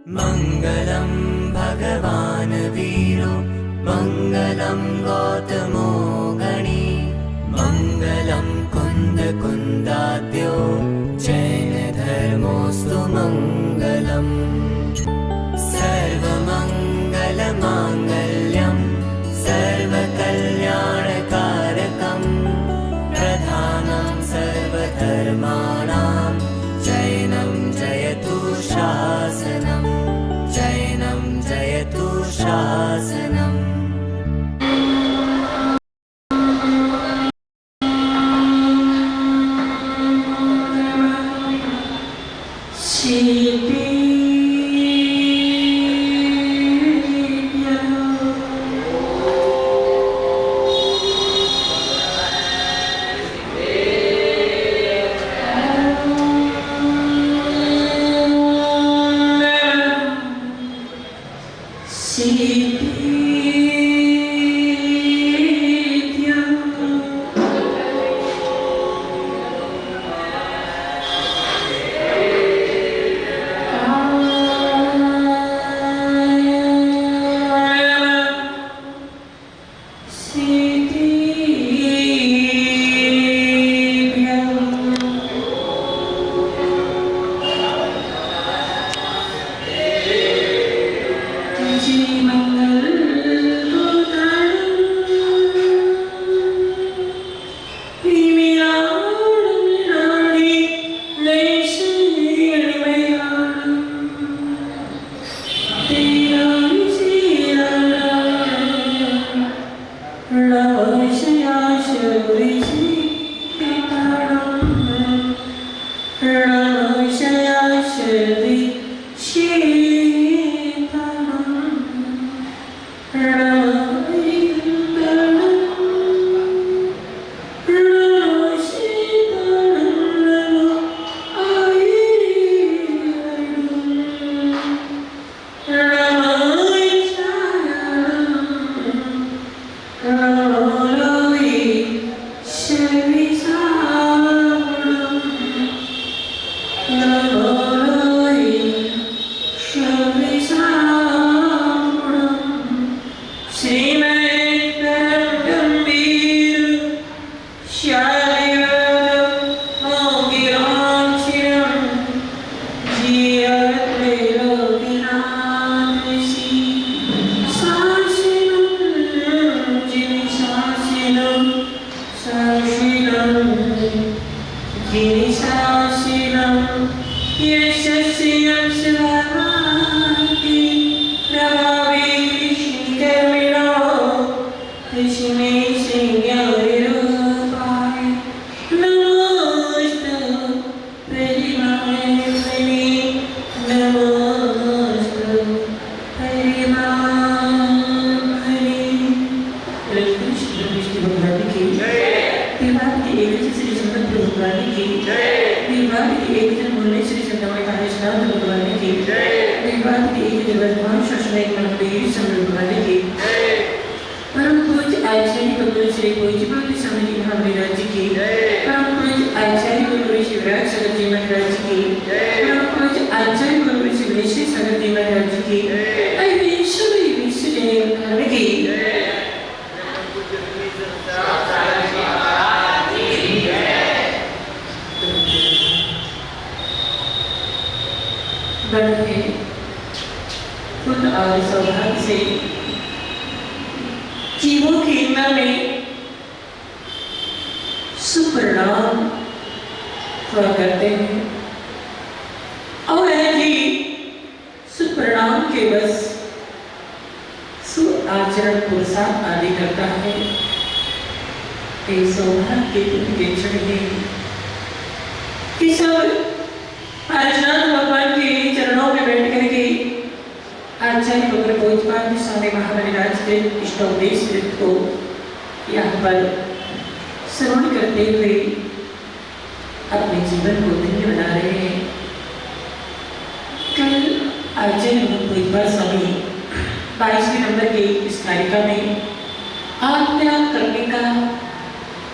मङ्गलं भगवान् वीरो मङ्गलं गौतमो गणी मङ्गलं कुन्दकुन्दाद्यो जैनधर्मोऽस्तु मङ्गलम् सर्वमङ्गलमाङ्गल्यं सर्वकल्याणकारकं प्रधानं सर्वधर्माणां जैनं जयतु शासनम् जैनं जयतु शासनम्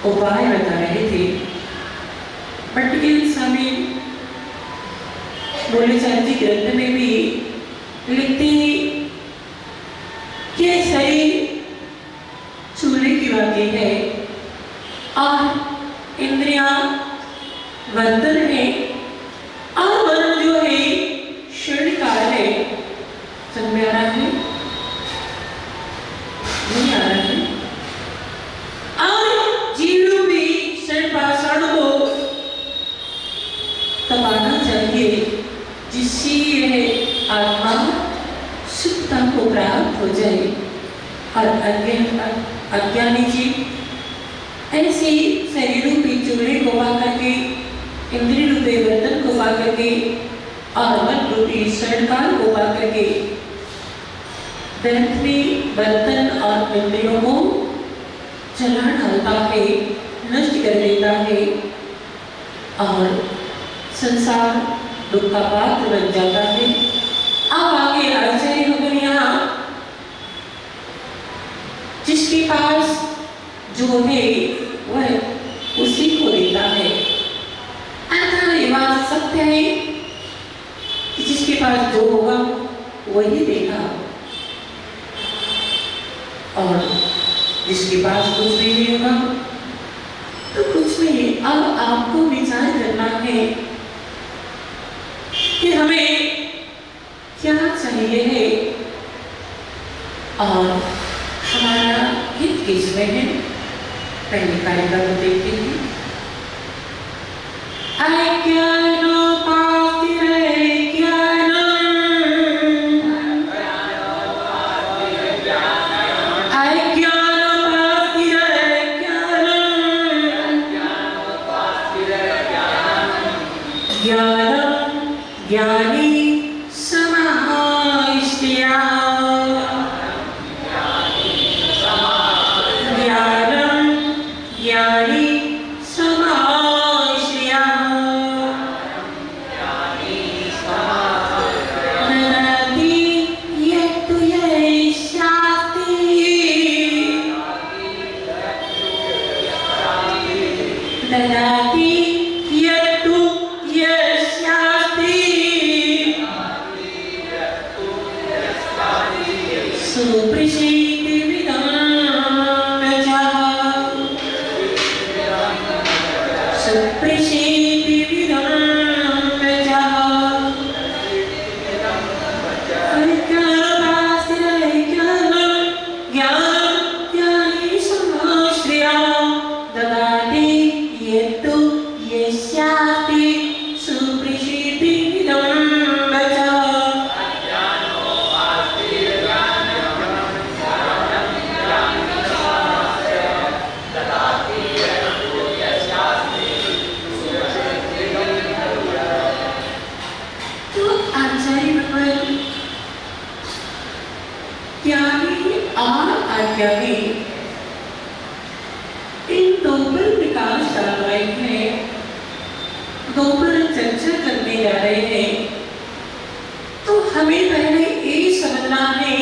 उपाय बता रहे थे। पट्टिकेल स्वामी बोले साहिब जी ग्रंथ में भी लिखती कि शरीर चूल्हे की बातें है और इंद्रियां बर्तन है और मन जो है क्षणिकाल है। समझ में आ रहा है? नहीं आ रहा है? और जीव रूपी क्षण पाषाण को तपाना चाहिए जिससे यह आत्मा शुद्धता को प्राप्त हो जाए और अज्ञानी जीव ऐसे शरीर रूपी चूल्हे को पा करके, इंद्रिय रूपी बर्तन को पा करके और मन रूपी क्षणकाल को पा करके व्यर्थ में बर्तन और इंद्रियों को जला डालता है, नष्ट कर देता है और संसार दुख का पात्र बन जाता है। अब आगे आचार्य भगवान यहाँ जिसके पास जो है वह उसी को देता है। अतः ये बात सत्य है कि जिसके पास जो होगा वही देगा और जिसके पास कुछ भी नहीं होगा तो कुछ नहीं। अब आपको विचार करना है कि हमें क्या चाहिए है और हमारा हित किसमें है। पहले कार्यक्रम को देखते हैं। ज्ञानी समाहिष्ठया ज्ञानम ज्ञानी समाहिष्ठया ददाति यत्तु यस्यास्ति ददाति यत्तु सुप्रसिद्धिविदं प्रजः सुप्रसिद्धिविदं प्रजः ज्ञानी समाश्रया ददाति यत्तु यस्यास्ति सुप्रसिद्धिविदं प्रजः। ज्ञानी और अज्ञानी इन दो पर प्रकाश डाल रहे हैं, दो पर चर्चा करने जा रहे हैं। तो हमें पहले ये समझना है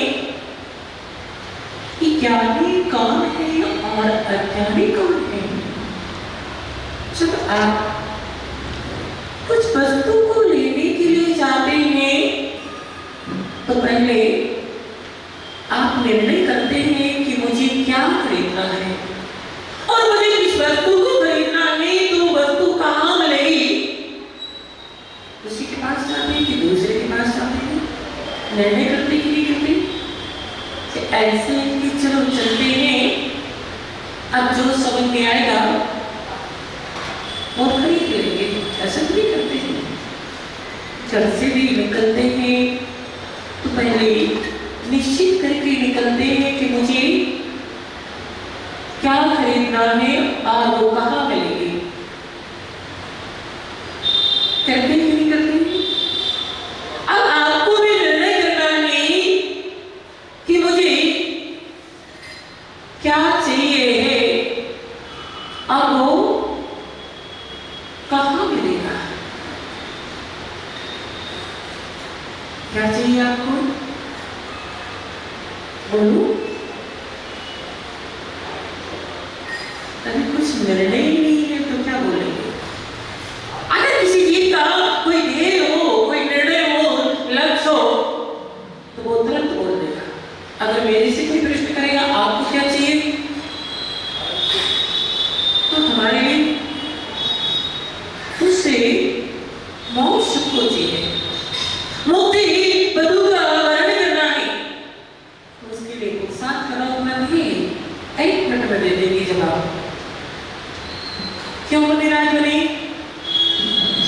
कि ज्ञानी कौन है और अज्ञानी कौन है। जब आप कुछ वस्तु को लेने के लिए जाते हैं तो पहले आप निर्णय करते हैं कि मुझे क्या खरीदना है और मुझे किस वस्तु को खरीदना है तो वस्तु कहाँ मिलेगी। उसी के पास जाते हैं कि दूसरे के पास जाते हैं, निर्णय करते कि नहीं करते। ऐसे कि चलो चलते हैं, अब जो समझ में आएगा वो खरीद लेंगे, ऐसा नहीं करते हैं। घर से भी निकलते हैं तो पहले निश्चित करके निकलते हैं कि मुझे क्या खरीदना है और वो कहाँ मिलेगी। करते ही नहीं करते। अब आपको भी निर्णय करना है कि मुझे क्या चाहिए है और वो कहाँ मिलेगा। क्या चाहिए आपको बोलो। अभी कुछ निर्णय ही नहीं है तो क्या बोलेंगे। अगर किसी चीज का कोई ध्येय हो, कोई निर्णय हो, लक्ष्य हो निराश बने?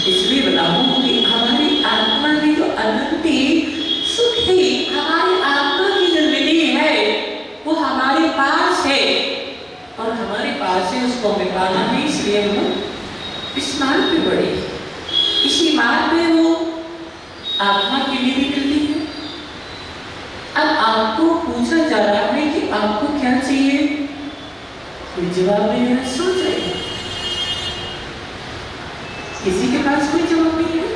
इसलिए बताऊं कि हमारी आत्मा में जो अनंत सुख है, हमारी आत्मा की जो निधि है वो हमारे पास है और हमारे पास है, उसको हमें पाना है। इसलिए हम इस मार्ग पे बढ़े, इसी मार्ग पे वो आत्मा की निधि मिलती है। अब आपको पूछा जा रहा है कि आपको क्या चाहिए, कोई जवाब नहीं है, सोच रहे हैं। किसी के पास कोई जवाब नहीं है,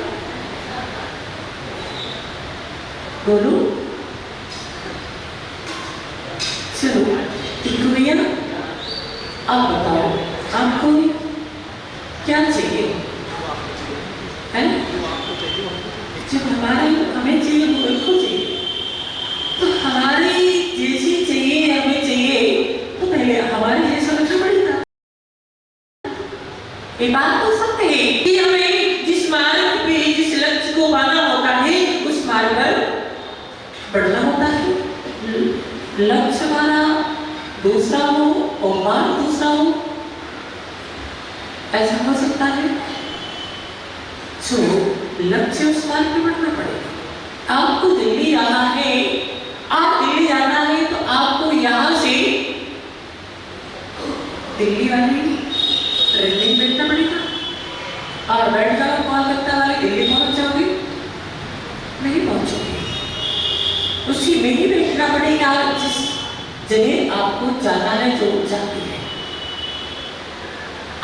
बोलो। चलो भैया आप बताओ, आपको क्या चाहिए, है ना? जब हमें चाहिए वो उनको चाहिए, तो हमारी जैसी चाहिए हमें चाहिए तो पहले हमारे जैसा बच्चा पड़ेगा। ये बात तो सत्य है कि हमें जिस मार्ग पे जिस लक्ष्य को पाना होता है उस मार्ग पर बढ़ना होता है। लक्ष्य हमारा दूसरा हो और मार्ग दूसरा हो, ऐसा हो सकता है। तो लक्ष्य उस मार्ग पे बढ़ना पड़ेगा। आपको दिल्ली आना है, आप दिल्ली जाना है तो आपको यहाँ से दिल्ली वाली ट्रेन बैठना पड़ेगा और बैठ जाओ कोलकाता वाले दिल्ली पहुंच जाओगे, नहीं पहुंचोगे। उसी में ही बैठना पड़ेगा जिस जगह आपको जाना है, जो जाती है।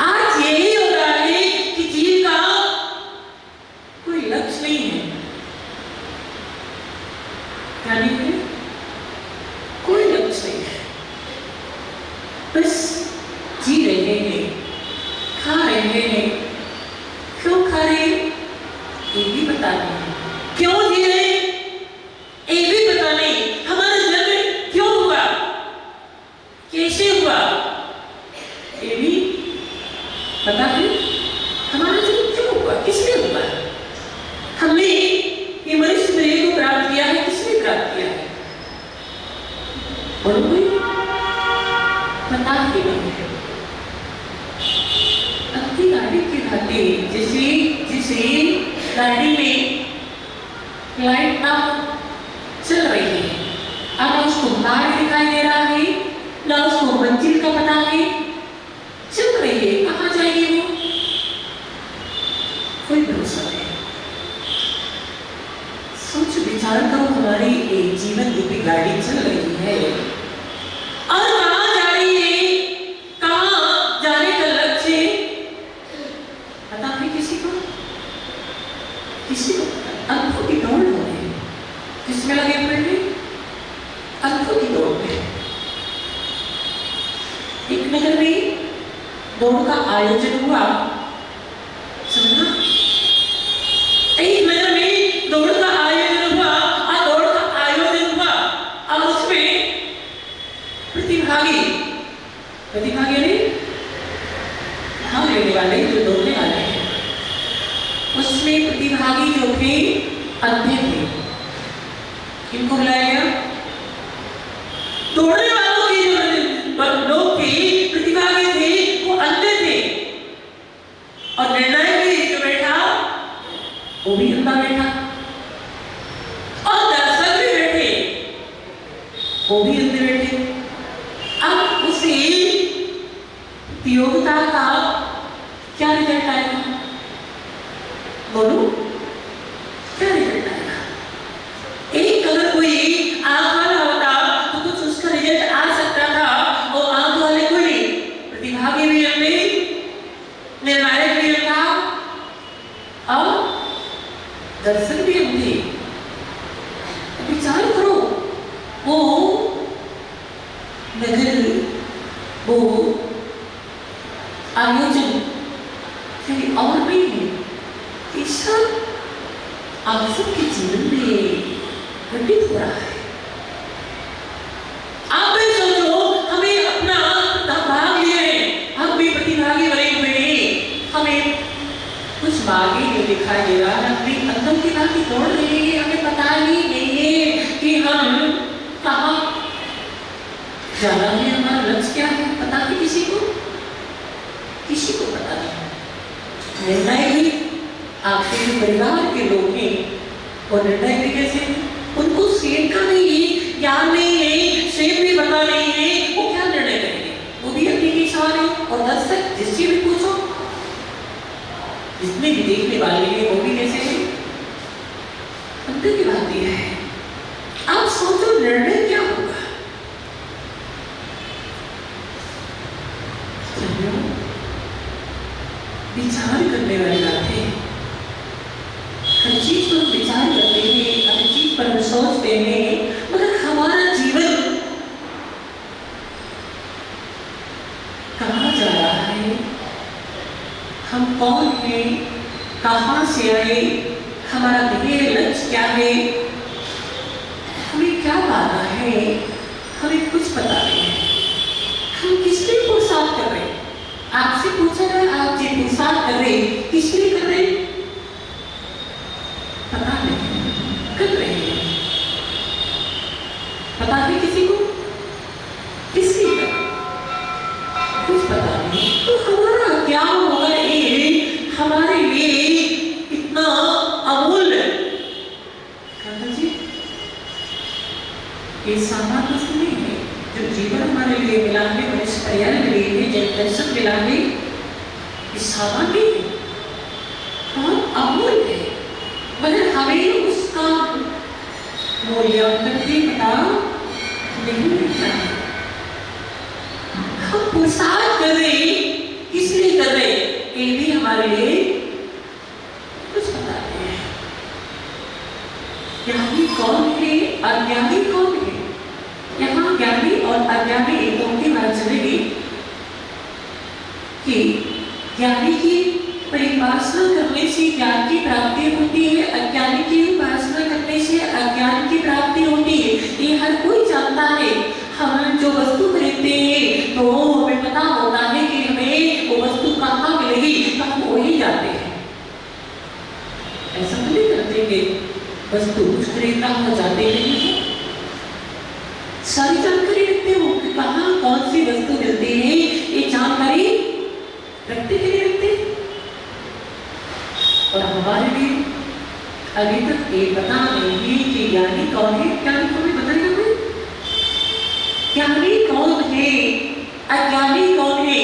आज यही हो रहा है कि जीवन का कोई लक्ष्य नहीं है, क्या नहीं है, कोई लक्ष्य नहीं है, बस जी रहे हैं, खा रहे हैं। क्यों खा रहे ये भी पता नहीं, क्यों जी रहे ये भी पता नहीं, हमारा जन्म क्यों हुआ, कैसे हुआ ये भी पता है, हमारा जन्म क्यों हुआ, किसने हुआ, हमने ये मनुष्य शरीर को प्राप्त किया है, किसने प्राप्त किया है, बोलो कोई पता ही नहीं है। अपनी गाड़ी की भांति जिसे गाड़ी में लाइट ना चल रही है, अब ना उसको मार्ग दिखाई दे रहा है, ना उसको मंजिल का पता है, चल रही है, कहाँ जाएगी वो, कोई भरोसा नहीं। सोच विचार करो, हमारी एक जीवन रूपी गाड़ी चल रही है और कहाँ जा रही है, कहाँ जाने का लक्ष्य पता है किसी को, किसी को अनुभव की दौड़ हो रही है, किसमें लगे हुए हैं, अनुभव की दौड़ में। एक नगर में दौड़ का आयोजन हुआ, समझना, एक नगर में दौड़ का आयोजन हुआ और दौड़ का आयोजन हुआ और उसमें प्रतिभागी ने भाग लेने वाले जो दौड़ने वाले हैं, उसमें प्रतिभागी जो थे अंधे थे। किनको बुलाया गया, दौड़ने वालों के जो लोग थे, प्रतिभागी थे, वो अंधे थे और निर्णायक भी जो बैठा वो भी अंधा बैठा और दर्शक भी बैठे वो भी अंधे बैठे। अब उसे प्रतियोगिता का क्या रिजल्ट आएगा, बोलो क्या रिजल्ट आएगा? एक अगर कोई आंख वाला होता तो कुछ उसका रिजल्ट आ सकता था, वो आंख वाले कोई प्रतिभागी भी अंधे, निर्णायक भी अंधा और दर्शक भी अंधे। विचार करो, वो नगर, वो आयोजन कहीं और नहीं है, ये सब आप सबके जीवन में घटित हो रहा है। आप भी सोचो, हमें अपना भाग लिया है, हम भी प्रतिभागी बने हुए हैं, हमें कुछ मार्ग ही नहीं दिखाई दे रहा है, अपनी अंदर की बात दौड़ रही है, हमें पता ही नहीं है कि हम कहाँ जाना है, हमारा लक्ष्य क्या है, पता है किसी को, किसी को पता नहीं। निर्णय भी आपके जो परिवार के लोग हैं वो निर्णय भी कैसे उनको सेब का नहीं है, ज्ञान नहीं है, सेब भी पता नहीं है, वो क्या निर्णय करेंगे? वो भी अपनी किसान है। और दर्शक जिससे भी पूछो, जितने भी देखने वाले हैं वो भी कैसे हैं? अंदर की बात यह है। आप सोचो निर्णय क्या होगा? विचार करने वाली बात है। हर चीज पर विचार करते हैं, हर चीज पर हम सोचते हैं, मगर हमारा जीवन कहाँ जा रहा है? हम कौन हैं? कहाँ से आए? हमारा ध्येय लक्ष्य क्या है? हमें क्या पाना है? हमें कुछ पता नहीं है। हम किस लिए पुरुषार्थ कर रहे हैं? आपसे पूछा जाए, आप जो पुरुषार्थ कर रहे हैं किस लिए कर रहे हैं? पता नहीं, कर रहे हैं। पता है किसी को? किस लिए कर रहे? कुछ पता नहीं। तो हमारा क्या होगा ये हमारे लिए इतना अमूल्य? कहना जी ये सामान्य नहीं है। जो जीवन हमारे लिए मिला है, मनुष्य पर्याय मिली है, जब दर्शन मिला है, ये सामान्य है, बहुत अमूल्य है, मगर हमें उसका मूल्यांकन भी पता नहीं मिलता है। हम पुरुषार्थ कर रहे हैं, किस लिए कर रहे हैं? ये भी हमारे लिए कुछ पता नहीं है। ज्ञानी कौन है? अज्ञानी कौन है? यहाँ ज्ञानी और अज्ञानी एक की बात चलेगी कि ज्ञानी की परिभाषा करने से ज्ञान की प्राप्ति होती है, अज्ञानी की उपासना करने से अज्ञान की प्राप्ति होती है। ये हर कोई जानता है। हम जो वस्तु खरीदते हैं तो हमें पता होता है कि हमें वो वस्तु कहाँ मिलेगी, तो हम वही जाते हैं। ऐसा तो नहीं करते कि वस्तु कुछ खरीदना हो जाते नहीं, सारी जानकारी रखते हो कि कहाँ कौन सी वस्तु मिलती है, ये जानकारी रखते के लिए रखते। और हमारे लिए अभी तक ये पता नहीं है कि ज्ञानी कौन है। ज्ञानी कौन है बताइए कोई? ज्ञानी कौन है, अज्ञानी कौन है?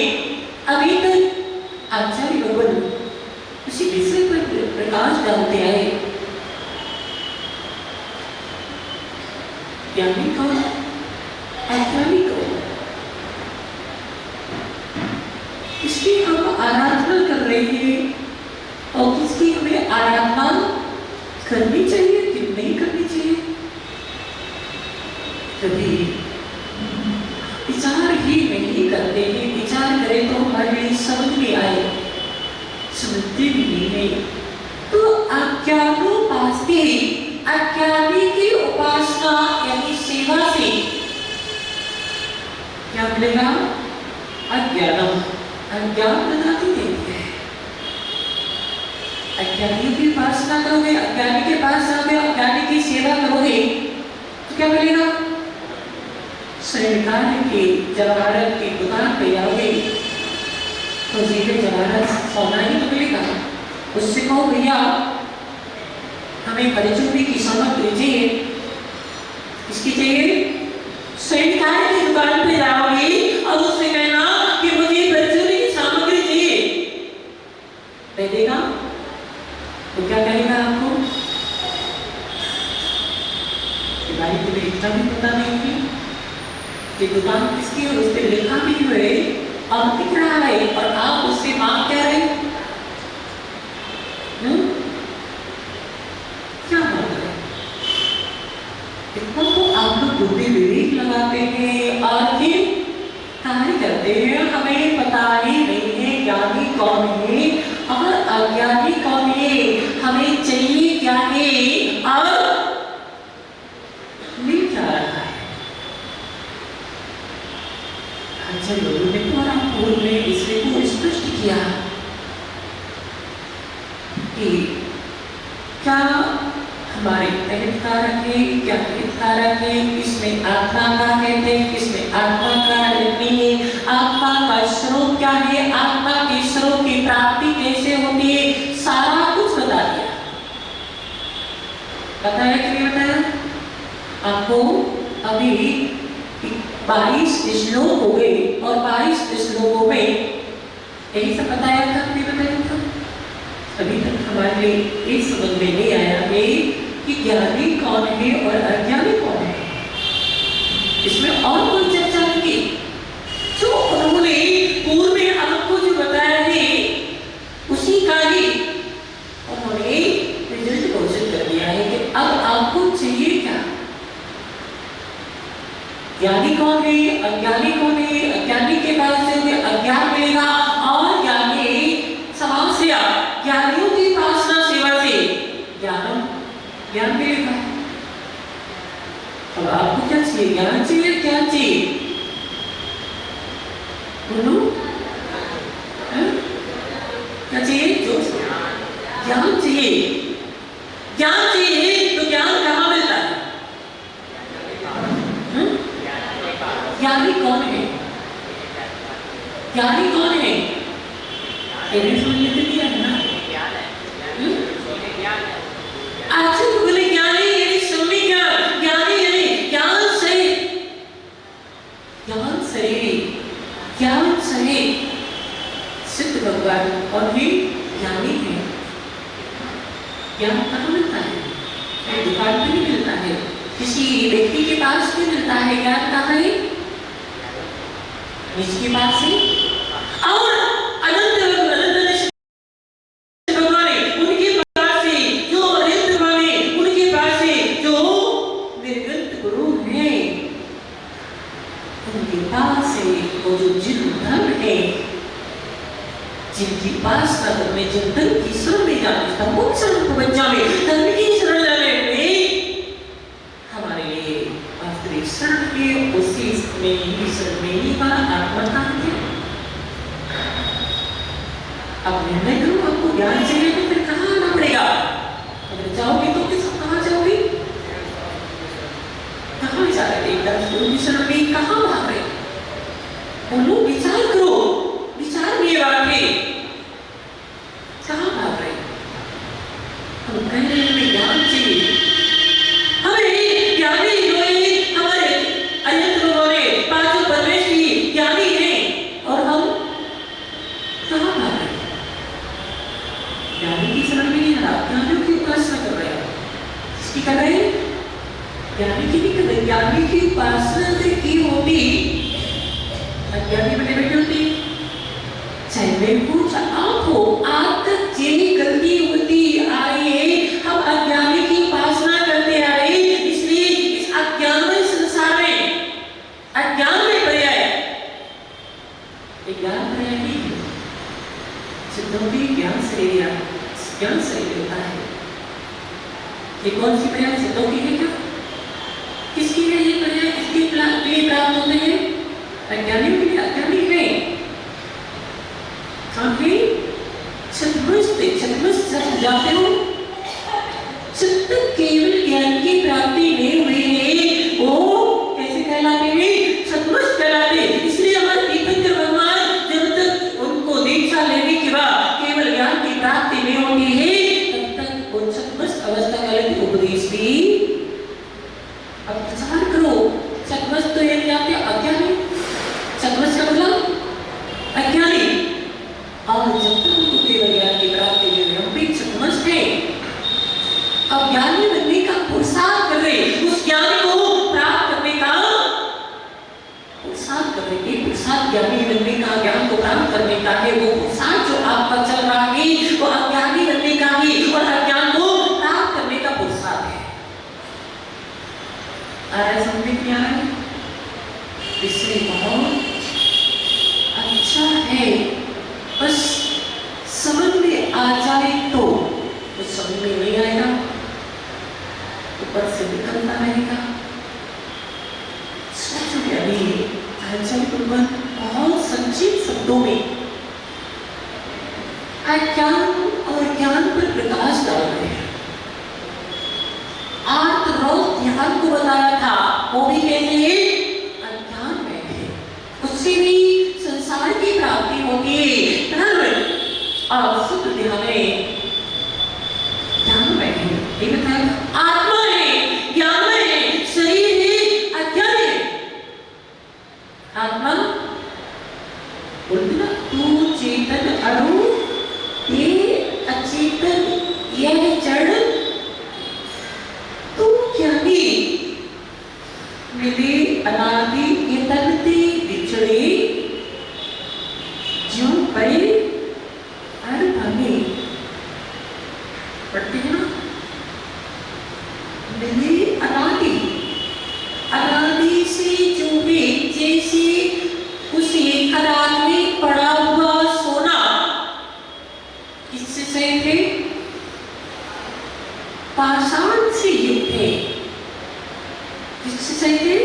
अभी तक आचार्य भगवान उसी विषय पर प्रकाश डालते आए। ज्ञानी कौन, अज्ञानी कौन? इसकी हम आराधना कर रहे हैं और किसकी हमें आराधना करनी चाहिए कि नहीं करनी चाहिए? कभी विचार ही नहीं करते हैं। विचार करें तो हमारे लिए समझ में आए, समझते भी नहीं है। तो अज्ञानोपासते, अज्ञानी की उपासना यानी सेवा से क्या मिलेगा? अज्ञानम, अज्ञान बताती देती है। अज्ञानी की उपासना करोगे, अज्ञानी के पास जाओगे, अज्ञानी की सेवा करोगे तो क्या मिलेगा? सरकार की जवाहरत की दुकान पे आओगे तो सीधे जवाहरत सोना ही तो मिलेगा। उससे कहो भैया हमें परिचूरी की सामग्री चाहिए। किसकी चाहिए? सरकार की दुकान पे जाओगे और उससे कहना कि मुझे परिचूरी की सामग्री चाहिए, दे देगा? तो क्या कहेगा आपको? कि भाई तुम्हें इतना भी पता नहीं है कि दुकान किसकी है, उस पर लिखा भी हुए और दिख रहा है और आप उससे मांग क्या रहे? क्या मांग रहे? इतना तो आप लोग बुद्धि विवेक लगाते हैं और फिर कार्य करते हैं। हमें पता ही नहीं है ज्ञानी कौन है और अज्ञानी कौन है, हमें चाहिए क्या है और मिल क्या रहा है। अच्छा लोगों ने पूरा पूर्व में इसलिए को स्पष्ट किया कि क्या हमारे अहितकारक है, क्या हितकारक है, किसमें आत्मा का कहते हैं, किसमें आत्मा का नहीं है, आत्मा का स्रोत क्या है, आत्मा के स्रोत की प्राप्ति कैसे होती है, बताया कि नहीं बताया? आपको अभी 22 श्लोक हो गए और 22 श्लोकों में यही सब बताया था, नहीं बताया था? अभी तक हमारे लिए ये समझ में नहीं आया है कि ज्ञानी कौन है और अज्ञानी कौन है। इसमें और कोई चर्चा नहीं, जो उन्होंने पूर्व में आपको जो बताया है उसी का ही उन्होंने रिजल्ट घोषित कर दिया है कि अब आपको चाहिए क्या। ज्ञानी कौन है, अज्ञानी कौन है, अज्ञानी के पास जो अज्ञान मिलेगा और ज्ञानी समाज से ज्ञानियों की उपासना सेवा से ज्ञान मिलेगा। अब आपको क्या चाहिए, ज्ञान चाहिए, क्या चाहिए बोलो? क्या चाहिए? जो ज्ञान चाहिए, ज्ञान चाहिए तो ज्ञान कहाँ मिलता है? ज्ञानी कौन है? ज्ञानी कौन है? दिया है ना? अच्छा तो बोले ज्ञानी यानी सम्मी ज्ञान, ज्ञानी यानी ज्ञान सही सिद्ध भगवान और भी ज्ञानी है। ज्ञान कहाँ मिलता है? दुकान पे नहीं मिलता है, किसी व्यक्ति के पास नहीं मिलता है। ज्ञान कहाँ है? जिसके पास है और अनंत भगवान है उनके पास है, जो अनंत भगवान है उनके पास है, जो निर्गुण गुरु है उनके पास है। वो जो जिन धर्म है, जिनकी उपासना करने, जिन धर्म की शरण में जाने, तमोक्ष शरण को बचा में धर्म की शरण जाने में हमारे लिए वास्तविक शरण के उसी में ही शरण में ही का आत्मज्ञान है। अब निर्णय करो, आपको ज्ञान चाहिए तो फिर कहाँ आना पड़ेगा? अगर जाओगे तो किस कहाँ जाओगे? कहाँ जा रहे? एकदम गुरु की शरण में कहाँ भाग रहे? बोलो, विचार करो, विचार में बात है, कहाँ भाग रहे? हम कह रहे हैं ज्ञान चाहिए, हमें ज्ञानी जो है हमारे अनंत भगवान पांचों परमेश्वरी ज्ञानी है और हम कहाँ भाग रहे? ज्ञानी की शरण में नहीं आ रहा, ज्ञानियों की उपासना कर रहे हैं। किसकी कर रहे हैं? ज्ञानी की नहीं कर रहे। ज्ञानी की उपासना से की होती, अज्ञानी बने बैठे होती। चाहे मैं हूँ चाहे आप हो, आप तक यही गलती होती आई है। हम अज्ञानी की उपासना करते आए, इसलिए इस अज्ञानमय संसार में अज्ञान में पड़े आए। ज्ञान पर्याय नहीं है, सिद्धों की ज्ञान से होता है। ये कौन सी पर्याय सिद्धों की है? क्या किसकी है ये पर्याय? किसके लिए प्राप्त होते हैं? अज्ञानियों के लिए। अज्ञानी है छद्मस्त जाते हो, जब तक केवल ज्ञान की प्राप्ति नहीं हुई है वो कैसे कहलाते हैं? छद्मस्त कहलाते। इसलिए हमारे तीर्थंकर भगवान जब तक उनको दीक्षा लेने के बाद केवल ज्ञान की प्राप्ति नहीं होती है तब तक वो छद्मस्त अवस्था का उपदेश भी। अब विचार करो, छद्मस्त तो ये जाते अज्ञानी, छद्मस्त का मतलब अज्ञानी। और जब तक उनको केवल ज्ञान की प्राप्ति में हम भी छद्मस्त हैं, अब ज्ञानी बनने का पुरुषार्थ कर रहे, उस ज्ञान को प्राप्त करने का पुरुषार्थ कर रहे। पुरुषार्थ ज्ञानी बनने का, ज्ञान को प्राप्त करने का है। वो पुरुषार्थ जो आपका चल रहा है वो अज्ञानी बनने का ही और अज्ञान को प्राप्त करने का पुरुषार्थ है। आया समझ में क्या है? इसलिए बहुत अच्छा है, बस समझ में आ जाए तो समझ में नहीं आएगा, ऊपर से निकलता रहेगा। सोचो अभी आचार्य भगवान बहुत संक्षिप्त शब्दों में अज्ञान और ज्ञान पर प्रकाश डाल रहे हैं। आत्मरोध ध्यान को बताया था, वो भी कैसे है? अज्ञान में है, उससे भी संसार की प्राप्ति होती है। और शुद्ध ध्यान में है, ये बताया आत्मा चेतन यह जड़ तू ज्ञानी मिले अनादि ये तनते बिछड़े ज्यों पड़े हर भागे पढ़ते हैं ना मिले अनादि अनादि से जो भी जैसे उसी खदान में पड़ा हुआ सोना किससे सहित है पाषाण से युक्त है किससे सहित है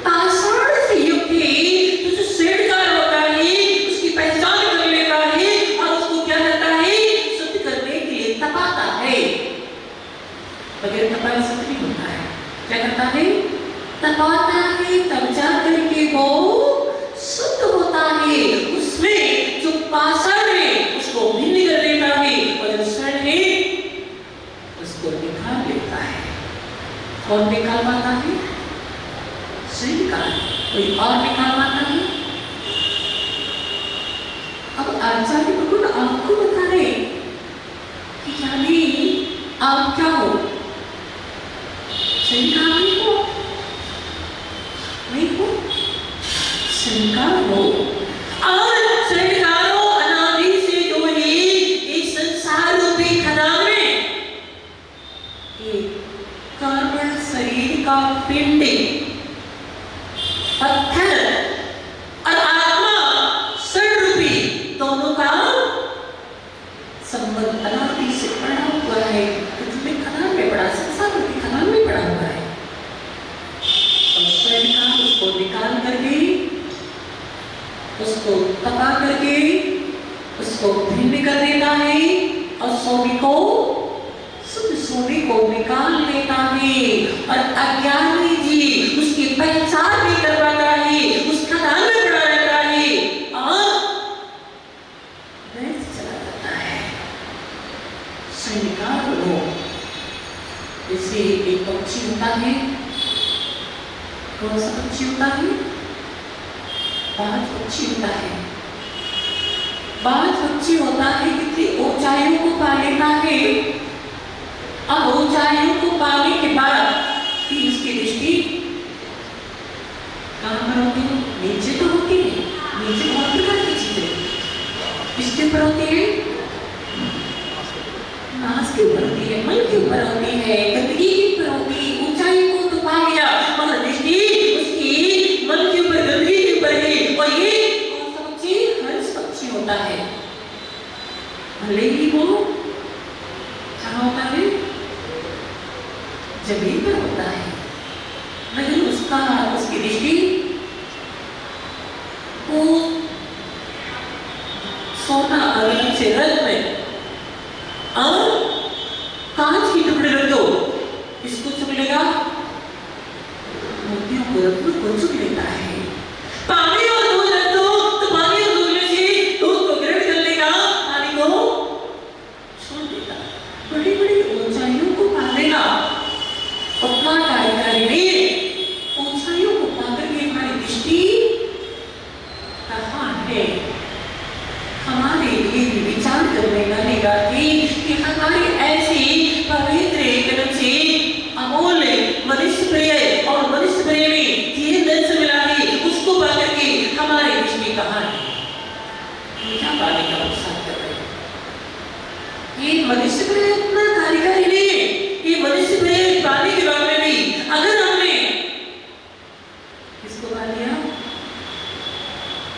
पाषाण से युक्त है तो जो श्रेणीकार होता है उसकी पहचान कर लेता है और उसको क्या करता है शुद्ध करने के लिए तपाता है बगैर तपाए शुद्ध नहीं होता है क्या करता है तपाता है तब जा करके वो शुद्ध होता है उसमें जो पाषाण है उसको भिन्न कर देता है और जो क्षण है उसको निकाल लेता है कौन निकाल पाता है श्रीकार कोई और निकाल पाता है अब आचार्य भगवान आपको बता रहे कि यानी आप क्या हो श्रीकार नहीं हो नहीं हो श्रीकार हो और श्रीकार हो अनादि से जो है इस संसार रूपी खदान में एक कार्बन शरीर का पिंड पत्थर और आत्मा षड रूपी दोनों का संबंध अनादि से पड़ा हुआ है पृथ्वी खदान में पड़ा संसार रूपी खदान में पड़ा हुआ है और षड का उसको निकाल करके उसको तपा करके उसको भिन्न कर देता है और सोने को शुद्ध सोने को निकाल लेता है और अज्ञानी जी उसकी पहचान नहीं कर पाता है उस खदान में पड़ा रहता है और व्यर्थ चला जाता है श्रीकार हो जैसे एक पक्षी होता है कौन सा पक्षी होता है बाज पक्षी होता है बाज पक्षी होता है कितनी ऊंचाइयों को पा लेता है अब ऊंचाइयों को पाने के बाद फिर इसकी दृष्टि कहाँ पर होती है नीचे तो होती है नीचे बहुत प्रकार की चीजें इसके ऊपर होती है नास के ऊपर होती है मन के ऊपर होती है गंदगी के ऊपर होती है ऊंचाई को तो पा लिया मगर दृष्टि उसकी मन के ऊपर गंदगी के ऊपर है और ये कौन सा पक्षी हंस पक्षी होता है भले ही वो क्या होता है जमीन पर होता है लेकिन उसकी दृष्टि वो सोना अलग से रंग में और कांच की टुकड़े रख दो इसको चुक लेगा मोतियों को रत्न को चुक लेता है पानी और दूध रख दो तो पानी और दूध में से दूध को ग्रहण कर लेगा पानी को छोड़ देगा बड़ी बड़ी ऊंचाइयों को पा लेगा अपना कार्यकारी में ऊंचाइयों को पाकर के हमारी दृष्टि कहाँ है हमारे लिए विचार करने का निगाही कि हमारी ऐसी पवित्र एकदम से अमूल्य मनुष्य प्रिय और मनुष्य प्रिय में ये दर्शन मिला है उसको पाकर के हमारी दृष्टि कहाँ है क्या पाने का उत्साह कर रहे हैं ये मनुष्य प्रिय अपना कार्यकारी नहीं है ये मनुष्य प्रिय पाने के बाद में भी अगर हमने किसको पा लिया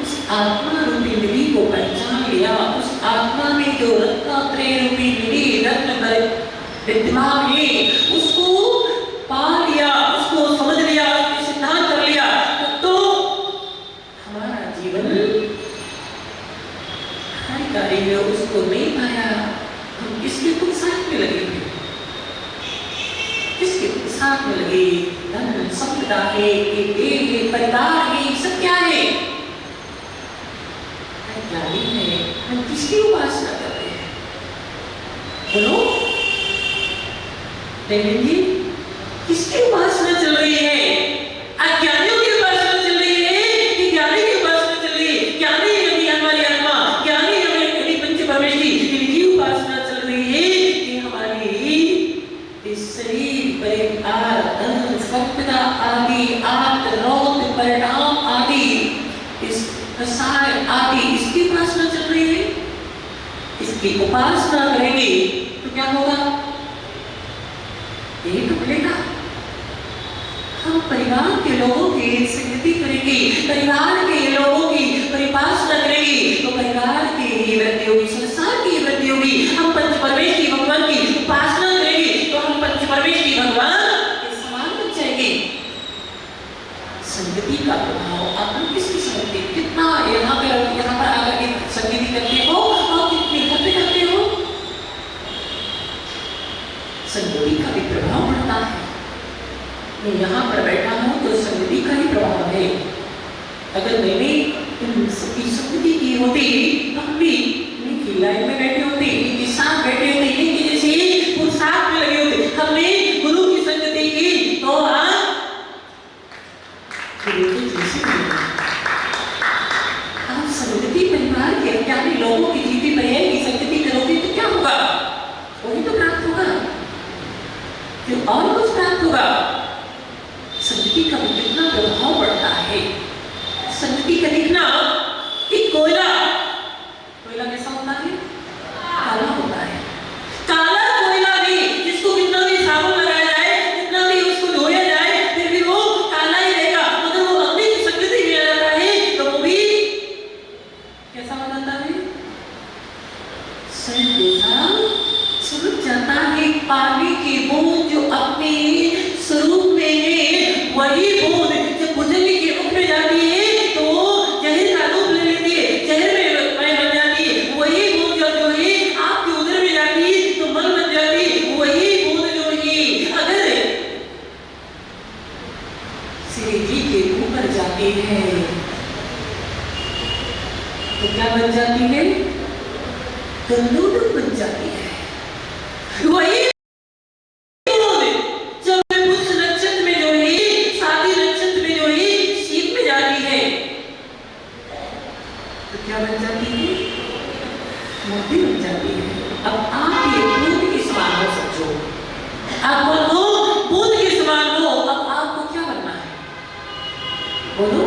उस आत्मा रूपी निधि को पहचान लिया उस आत्मा में जो रत्नात्रय रूपी निधि रत्न विद्यमान है उसको पा लिया उसको समझ लिया उसको सिद्धांत कर लिया तो हमारा जीवन कार्यकारी में उसको नहीं पाया हम किसके कुछ साथ में लगे थे किसके कुछ साथ में लगे धन संपदा है परिवार है सब क्या है ज्ञानी है हम किसकी उपासना कर रहे हैं बोलो देवेंद्र जी किसकी उपासना चल रही है अज्ञानियों की उपासना चल रही है कि ज्ञानी की उपासना चल रही है ज्ञानी हमारी आत्मा ज्ञानी हमारी पंच परमेश्वरी इनकी उपासना चल रही है की उपासना करेंगे तो क्या होगा? यही तो मिलेगा। हम परिवार के लोगों की संगति करेंगे, परिवार के लोगों की परिपालना करेंगे तो परिवार की ही वृद्धि होगी, संसार की वृद्धि होगी। हम पंच परमेश की भगवान की उपासना करेंगे तो हम पंच परमेश की भगवान के समान बन जाएंगे। संगति का प्रभाव आप किसकी संगति, कितना यहाँ पर आकर के संगति करते हो और कितने घर पे करते हो, संगति का भी प्रभाव पड़ता है। मैं यहाँ पर बैठा हूँ तो संगति का ही प्रभाव है। अगर मैंने इन सबकी संगति की होती तो हम भी इनकी लाइन में बैठे होते, इनके साथ बैठे होते, इनके जैसे पुरुषार्थ में लगे होते। हमने गुरु की संगति की तो आप संगति परिवार के अज्ञानी लोगों की जीवी में है कि संगति करोगे तो क्या होगा? वही तो प्राप्त होगा, क्यों और कुछ प्राप्त होगा? संगति का भी कितना प्रभाव पड़ता है। संगति का दिखना एक कोयला कैसा होता है? काला होता है। काला कोयला भी जिसको कितना भी साबुन लगाया जाए, कितना भी उसको धोया जाए, फिर भी वो काला ही रहेगा। मगर वो अग्नि की संगति में आ जाता है तो वो भी कैसा हो जाता है? समझ जाता है। पानी की बूंद जो अपने स्वरूप में है, वही बूंद जब बुझने के मुख में जाती है तो जहर का रूप ले लेती है, जहर में बन जाती है। वही बूंद जो है आपके उदर में जाती है तो मल बन जाती है। वही बूंद जो है अगर श्री जी के ऊपर जाती है तो क्या बन जाती है? गंदोदक बन जाती है। वही क्या बन जाती है? मोती बन जाती है। अब आप ये बूंद के समान हो, समझो आप बोलो बूंद के समान हो। अब आपको क्या बनना है? बोलो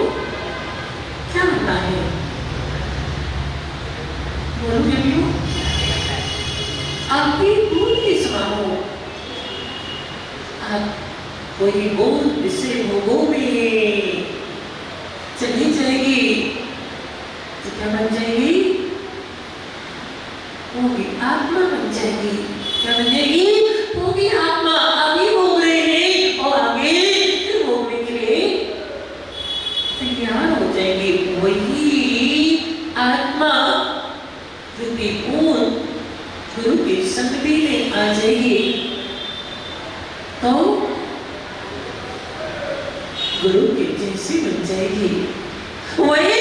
क्या बनना है? बोलो बेबियों, आप भी बूंद के समान हो। आप कोई बूंद से भोगों में चली जाएगी तो क्या बन जाएगी? वो भी आत्मा बन जाएगी। क्या बन जाएगी? वो भी आत्मा। अभी भोग रहे हैं और आगे फिर भोगने के लिए तैयार हो जाएंगे। वही आत्मा रूपी बूंद गुरु की संगति में आ जाएगी तो गुरु के जैसी बन जाएगी। वही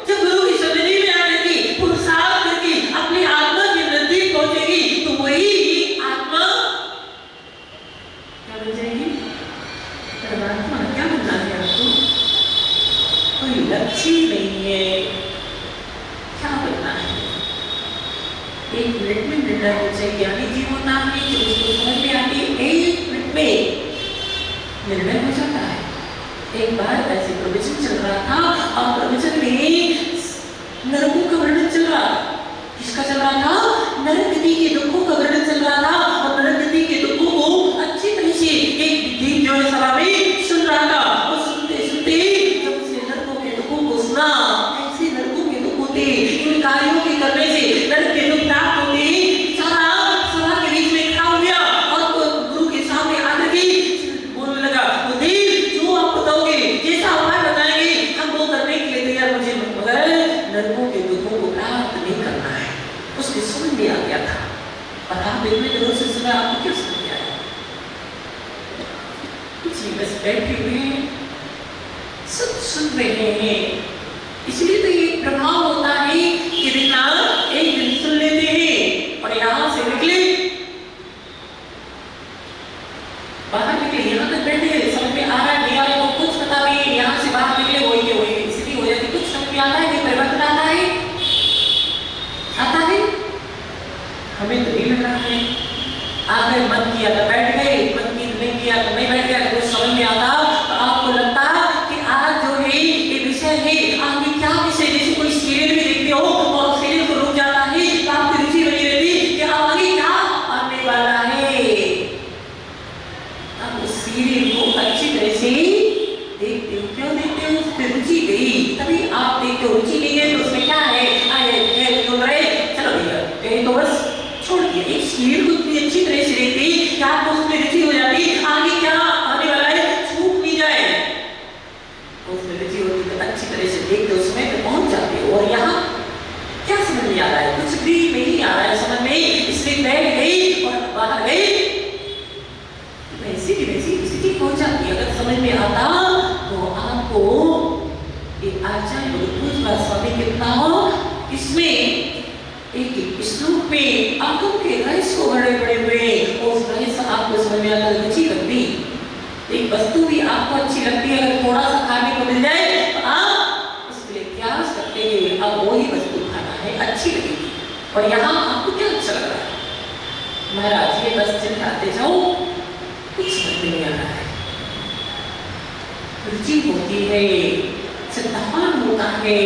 जब गुरु की संगति में आ जाएगी, पुरुषार्थ करके अपनी आत्मा की वृद्धि पहुंचेगी तो वही आत्मा क्या बन जाएगी? परमात्मा। क्या बनना है आपको? कोई लक्ष्य नहीं है, क्या बनना है? एक मिनट में निर्णय हो जाए। ज्ञानी जीवन नाम में जो उसको समझ में आती है, एक मिनट में निर्णय हो जाता है। एक बार ऐसे प्रवचन चल रहा था और प्रवचन में नरकों का वर्णन चल रहा। किसका चल रहा था? नरकगति के दुखों का वर्णन चल रहा था। और नरकगति के दुखों को अच्छी तरह से एक विद्वान जो है सभा में सुन रहा था। और सुनते सुनते जब उसने नरकों के दुखों को सुना, ऐसे नरकों के दुख होते, इन कार्यों के करने से नरक के दुख प्राप्त होते, सभा के बीच में खड़ा हो गया और गुरु के सामने आकर के बोलने लगा, जो आप बताओगे, जैसा उपाय बताएंगे हम वो करने के लिए तैयार। मुझे मगर नरकों के दुखों को प्राप्त नहीं करना है। उसके समझ में आ गया था। और आप इतने दिनों से सुना, आपको क्या समझ में आया? कुछ नहीं, बस बैठे हुए हैं, सब सुन रहे हैं। इसलिए तो ये प्रभाव होता है कि देखना एक दिन सुन लेते हैं और यहाँ से निकले, बाहर निकले, यहाँ तक बैठे, समझ में आ रहा है नहीं आ रहा है तो कुछ पता नहीं। यहाँ से बाहर निकले वही के वही स्थिति हो जाती। कुछ समझ में आता है कि परिवर्तन आता है? आता है? हमें तो नहीं लग रहा है। आगे मन किया तो बैठ गए, मन की नहीं किया तो नहीं बैठ गया। कुछ समझ में आता तो आपको लगता कि आज जो है ये विषय है, आगे क्या विषय? जैसे कोई सीरियल भी देखते हो और सीरियल को रुक जाता है तो आपकी रुचि छोड़ दिया। एक सीढ़ी को इतनी अच्छी तरह से देखती कि आपको उसमें रुचि हो जाती, आगे क्या आने वाला है छूट नहीं जाए, उसमें रुचि होती तो अच्छी तरह से देख के उसमें तो पहुंच जाते हो। और यहाँ क्या समझ में आ रहा है, कुछ भी नहीं आ रहा है समझ में, इसलिए बैठ गई और बाहर गई, वैसी की वैसी स्थिति पहुंच जाती है। अगर समझ में आता तो आपको एक आचार्य पूजवा स्वामी कितना हो इसमें एक श्लोक में आंखों के रहस्य को बड़े बड़े हुए और उस रहस्य आपको समझ में आता, रुचि लगती। एक वस्तु भी आपको अच्छी लगती है, अगर थोड़ा सा खाने को मिल जाए तो आप उसके लिए प्रयास करते हैं, अब वही वस्तु खाना है, अच्छी लगेगी। और यहाँ आपको क्या अच्छा लग रहा है, महाराज ये बस चिल्लाते जाओ, कुछ समझ नहीं आ रहा है। रुचि होती है, सिद्धांत होता है,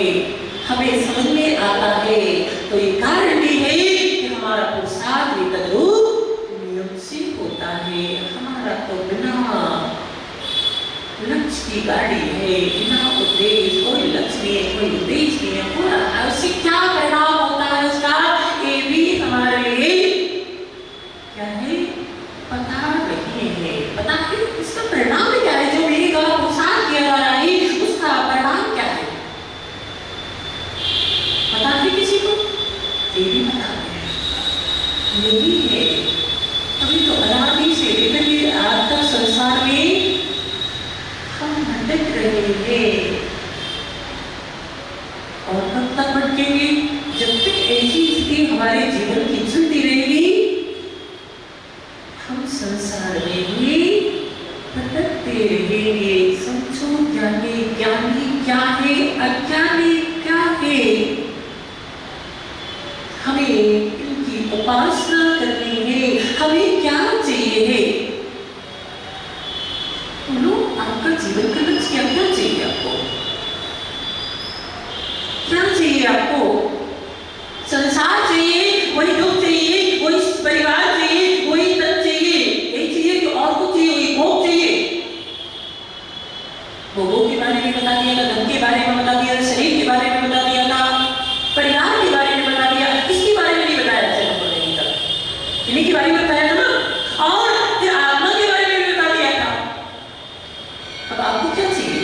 हमें समझ में आता है, तो ये कारण भी है कि हमारा पुरुषार्थ भी तद्रूप नियम से होता है। हमारा तो बिना लक्ष्य की गाड़ी है, बिना उद्देश्य, कोई लक्ष्य नहीं है, कोई उद्देश्य नहीं है, हो रहा है, उससे क्या परिणाम होता है उसका, ये भी हमारे लिए क्या है पता नहीं है। पता है इसका परिणाम क्या है, जो मेरे द्वारा पुरुषार्थ किया जा रहा है उसका परिणाम क्या है, पता है किसी को, ये भी पता नहीं है। अभी तो अनादि से लेकर के आज तक संसार में हम भटक रहे हैं, और कब तक भटकेंगे, जब तक ऐसी स्थिति हमारे जीवन की चलती रहेगी, हम संसार में ही भटकते रहेंगे। समझो ज्ञानी ज्ञानी क्या है, अज्ञानी क्या है, हमें इनकी उपासना करनी है, हमें क्या चाहिए है, बोलो आपका जीवन का लक्ष्य क्या चाहिए, आपको क्या चाहिए, आपको संसार चाहिए, वही दुख चाहिए, वही परिवार चाहिए, वही तन चाहिए, यही चाहिए कि और कुछ चाहिए, वही भोग चाहिए। भोगों के बारे में बता दिया था, धन के बारे में बता दिया, शरीर के बारे में बता दिया था, परिवार के बारे में बता दिया, इसके बारे में नहीं बताया था, इन्हीं के बारे में बताया था ना, और फिर आत्मा के बारे में भी बता दिया था। अब आपको क्या चाहिए,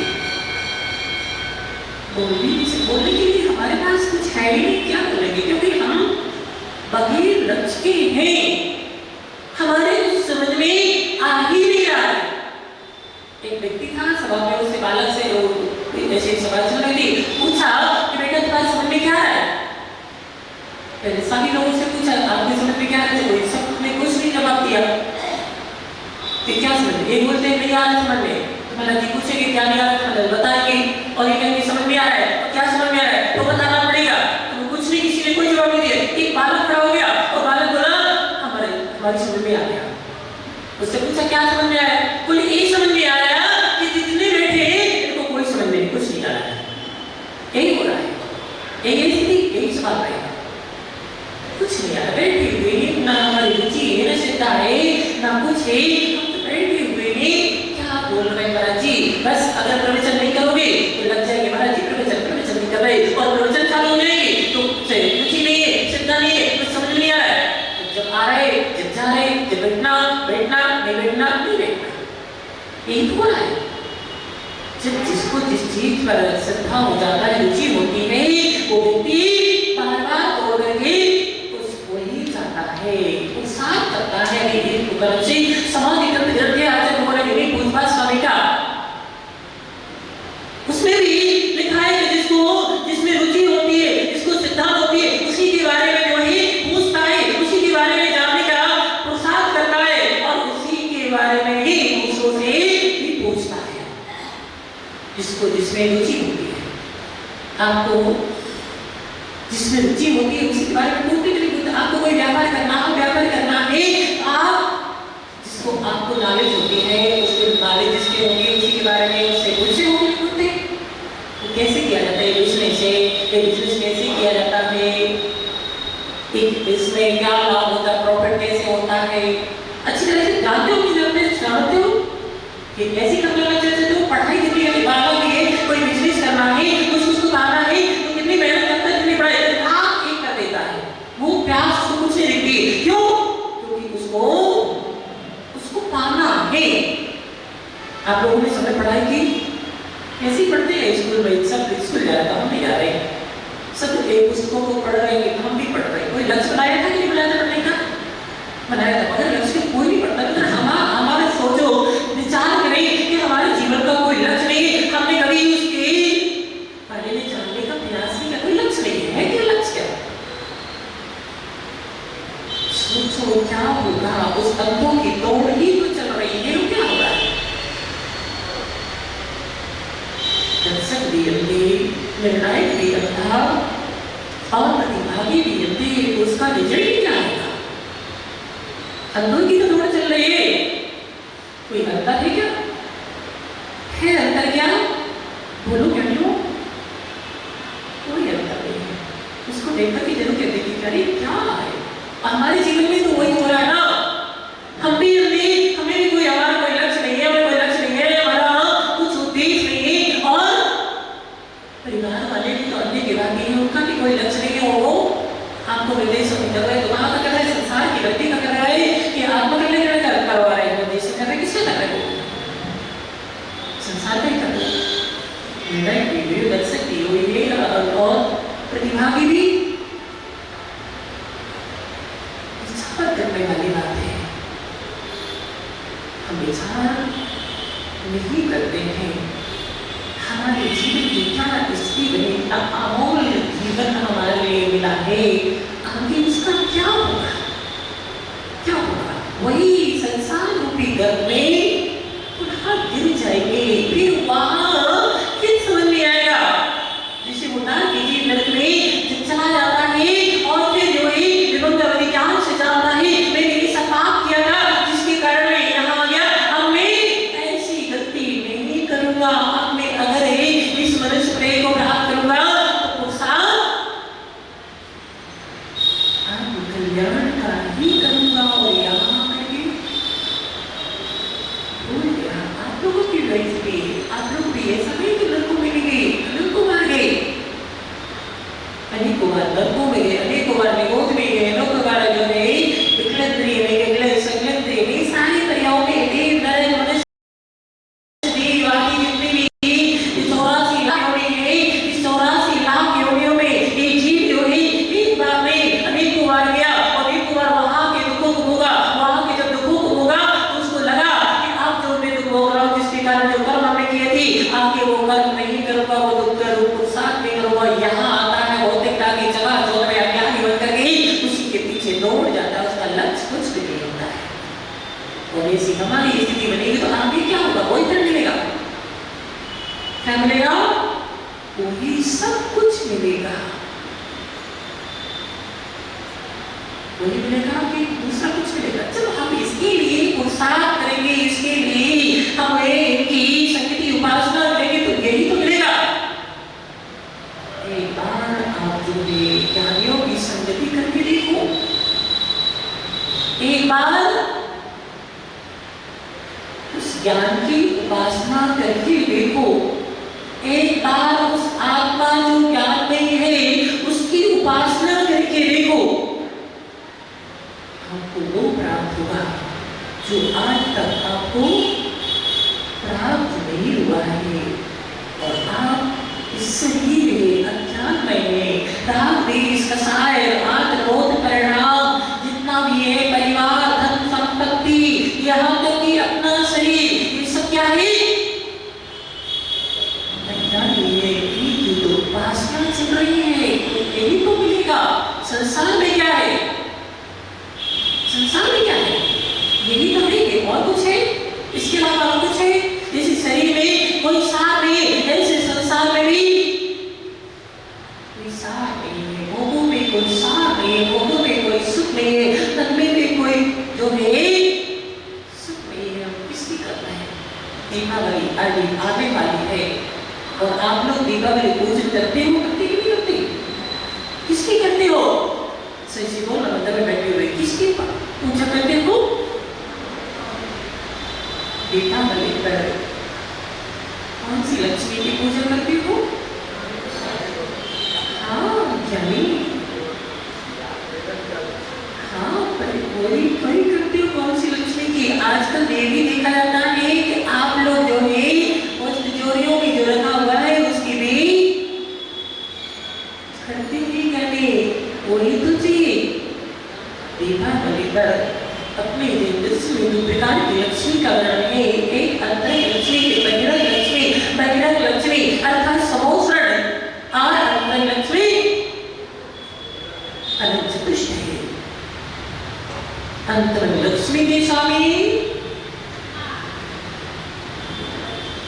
बोलने के लिए हमारे पास कुछ है ही नहीं, क्या बोलेंगे, क्योंकि हम बगैर लक्ष्य के हैं, हमारे कुछ समझ में आ ही नहीं रहा है। एक व्यक्ति था सभा में, उससे बालक से जैसे सभा चल रही थी, पूछा कि बेटा तुम्हारे समझ में क्या है, पहले सभी लोगों से पूछा आपके समझ में क्या है, कोई सब ने कुछ नहीं जवाब दिया कि क्या समझ में, ये बोलते हैं नहीं आ रहा समझ में, तुम्हारा जी पूछेंगे क्या नहीं आ रहा समझ बताएंगे, और ये कहेंगे समझ में आ रहा है, और क्या समझ में आ रहा है तो बताना पड़ेगा, तो कुछ नहीं, किसी ने कोई जवाब नहीं दिया। एक बालक खड़ा हो गया और बालक बोला हमारी समझ में आ गया। उससे पूछा क्या समझ में आया, कुल यही समझ में आया कि जितने बैठे इनको कोई समझ में कुछ नहीं आ रहा है, यही हो रहा है, यही स्थिति, यही सवाल रहेगा, कुछ नहीं आ रहा, बैठे हुए ना हमारी रुचि है, ना श्रद्धा है, ना कुछ है, हम तो बैठे हुए हैं, क्या बोल रहे हैं महाराज जी, बस अगर प्रवचन नहीं करोगे तो लग जाएंगे महाराज जी प्रवचन नहीं कर रहे, और प्रवचन चालू हो जाएगी तो रुचि नहीं है, श्रद्धा नहीं है, कुछ समझ नहीं आ रहा है, जब आ रहे जब जा रहे, जब बैठना नहीं बैठना, यही तो हो रहा है। जब जिसको जिस चीज पर श्रद्धा हो जाता है, रुचि होती है, वो व्यक्ति बार-बार तोड़ करके उसको ही जाता है, वो साफ करता है। समाधि करते आचार्य हो रहे हैं पूजवा स्वामी का, उसमें भी लिखा है कि जिसमें रुचि होती है, जिसको श्रद्धा होती है, उसी के बारे में वही पूछता है, उसी के बारे में जानने का पुरुषार्थ करता है, और उसी के बारे में ही दूसरों से भी पूछता है, जिसमें रुचि होती है। आपको जिसमें रुचि होती है उसी के बारे में पूछने के लिए बोलते, आपको कोई व्यापार करना है, आप जिसको आपको नॉलेज होती है, उसके नॉलेज जिसके होगी उसी के बारे में उससे पूछे होंगे, तो कैसे किया जाता है बिजनेस से, ये बिजनेस कैसे किया जाता है, इसमें क्या लाभ होता है, प्रॉफिट कैसे होता है, अच्छी तरह से जानते हो कि जानते हो कि कैसे करना चाहिए, तो पढ़ाई कितनी है, बालों की है, कोई बिजनेस करना है, कुछ उसको लाना है, तो कितनी मेहनत करता है, कितनी पढ़ाई आप एक कर देता है, वो प्यास उसको कुछ नहीं दिखती, क्यों, आप लोगों ने समय पढ़ाई की? कैसी पढ़ते हैं स्कूल में? सब स्कूल जा रहे हैं, हम नहीं जा रहे, सब एक पुस्तकों को पढ़ रहे हैं, हम भी पढ़ रहे हैं। कोई लक्ष्य बनाया था कि नहीं बनाया था पढ़ने का? बनाया था, मगर लक्ष्य कोई नहीं पढ़ता। अगर हमारे सोचो, विचार करें कि हमारे जीवन का कोई लक्ष्य नहीं है, हमने कभी उसके पढ़ने में जानने का प्रयास नहीं किया, कोई लक्ष्य नहीं है, क्या लक्ष्य क्या? सोचो क्या होगा, उस तत्वों की दौड़ ही तो चल रही है, क्या हो रहा है? दर्शक भी अंधे, निर्णायक भी अंधा और प्रतिभागी भी अंधे, उसका रिजल्ट क्या आएगा? अंधों की तो दौड़ चल रही है, कोई अंतर है क्या? है अंतर क्या? बोलो क्या क्यों? कोई अंतर नहीं है। उसको देखकर के जरूर कहते कि अरे क्या है, हमारे जीवन में तो वही हो रहा है ना, हम भी हमें भी कोई हमारा कोई लक्ष्य नहीं है, हमें कोई लक्ष्य नहीं है, हमारा कुछ उद्देश्य नहीं है, और परिवार वाले भी तो अन्य के बाकी हैं, उनका भी कोई लक्ष्य नहीं है। वो आपको विदेश में कर रहे हैं, तो वहां का कर रहे हैं, संसार की व्यक्ति का कर रहा है कि आत्मकल्याण करवा रहे हैं, विदेश में कर रहे हैं, किससे कर रहे हैं? संसार का ही कर रहे हैं। निर्णय भी दर्शक भी हुई है और प्रतिभागी भी विचार करने वाली बात है। हम विचार नहीं करते हैं, हमारे जीवन की क्या स्थिति बनी, अमूल जीवन हमारे लिए मिला है, आगे उसका क्या होगा? क्या होगा? वही संसार रूपी घर में पुनः गिर जाएंगे, फिर वहां किस समझ में आएगा? जिसे उतार कीजिए नरक में जब चला जाता है और फिर जो है विभंगवती ज्ञान से जाता है, मैंने ऐसा पाप किया था जिसके कारण मैं यहाँ आ गया, अब मैं ऐसी गलती नहीं करूंगा, अब मैं अगर इस मनुष्य प्रेम को प्राप्त करूंगा तो पुरुषार्थ कल्याण का ही करूंगा। और यहाँ करके भूल गया, आप लोगों की लाइफ में आप लोग भी ऐसा नहीं कि लड़कों में गए, लड़कों मार गए, अनेकों बार लड़कों में गए, अनेकों बार निगोद में गए, अनेकों बार जो है विकलंत्री में गए, संगलंत्री में, सारी क्रियाओं में देव नर मनुष्य देव आदि जितने भी 84 लाख योनि है, इस 84 लाख योनियों में एक जीव जो है एक बार में अनेकों बार गया और अनेकों बार वहां के दुखों को भोगा। वहां के जब दुखों को भोगा तो उसको लगा कि अब जो मैं दुख भोग रहा हूँ, जिसके कारण जो कर्म हमने किए थे, आगे वो कर्म नहीं करूंगा, वो दुख का रूप पुरुषार्थ नहीं करूंगा। यहाँ आता है भौतिकता की जगह जो में अज्ञानी बन कर गई, उसी के पीछे दौड़ जाता है, उसका लक्ष्य कुछ भी नहीं होता है। और ऐसी हमारी स्थिति बनेगी तो आगे क्या होगा? वही फल मिलेगा, क्या मिलेगा? वही सब कुछ मिलेगा, वही मिलेगा कि दूसरा कुछ मिलेगा। जब हम इसके लिए पुरुषार्थ करेंगे, इसके लिए हम इनकी संगति उपासना करेंगे तो यही तो मिलेगा। एक बार आप जो ज्ञानियों की संगति करके देखो, एक बार उस ज्ञान की उपासना करके देखो, एक बार उस आत्मा जो ज्ञान में है उसकी उपासना करके देखो, आपको वो प्राप्त होगा जो आज तक आपको प्राप्त नहीं हुआ है। और आप इससे ही अज्ञान में राग देश कसाय आत्मबोध परिणाम जितना भी है, परिवार धन संपत्ति यहाँ तक कि अपना शरीर, ये सब क्या है? अज्ञान है कि जो उपासना चल रही है यही तो मिलेगा। संसार में क्या है? संसार में क्या है? यही तो है, और कुछ है? इसके अलावा और कुछ है? जैसे शरीर में कोई सार नहीं है, ऐसे संसार में भी कोई सार नहीं है, भोगों में कोई सार नहीं है, भोगों में कोई सुख नहीं है, तन में भी कोई जो है सुख नहीं है। किसकी करना है? दीपावली आने वाली है और आप लोग दीपावली पूजन करते हो, करते कि नहीं करते? किसकी करते हो? सही बोल ना, मंदिर में बैठे हुए किसकी पूजा करते हो? दीपावली पर कौन सी लक्ष्मी की पूजा करते हो? हाँ ज्ञानी, हाँ पर वही करते हो। कौन सी लक्ष्मी की? आजकल देवी देखा जाता है कि आप लोग जो अंदर अपने दिव्य में प्रकार की लक्ष्मी का वर्णन है। एक अंतर लक्ष्मी, बहिरंग लक्ष्मी, बहिरंग लक्ष्मी अर्थात समोसरण और अंतर लक्ष्मी अनंत कृष्ण है। अंतर लक्ष्मी के स्वामी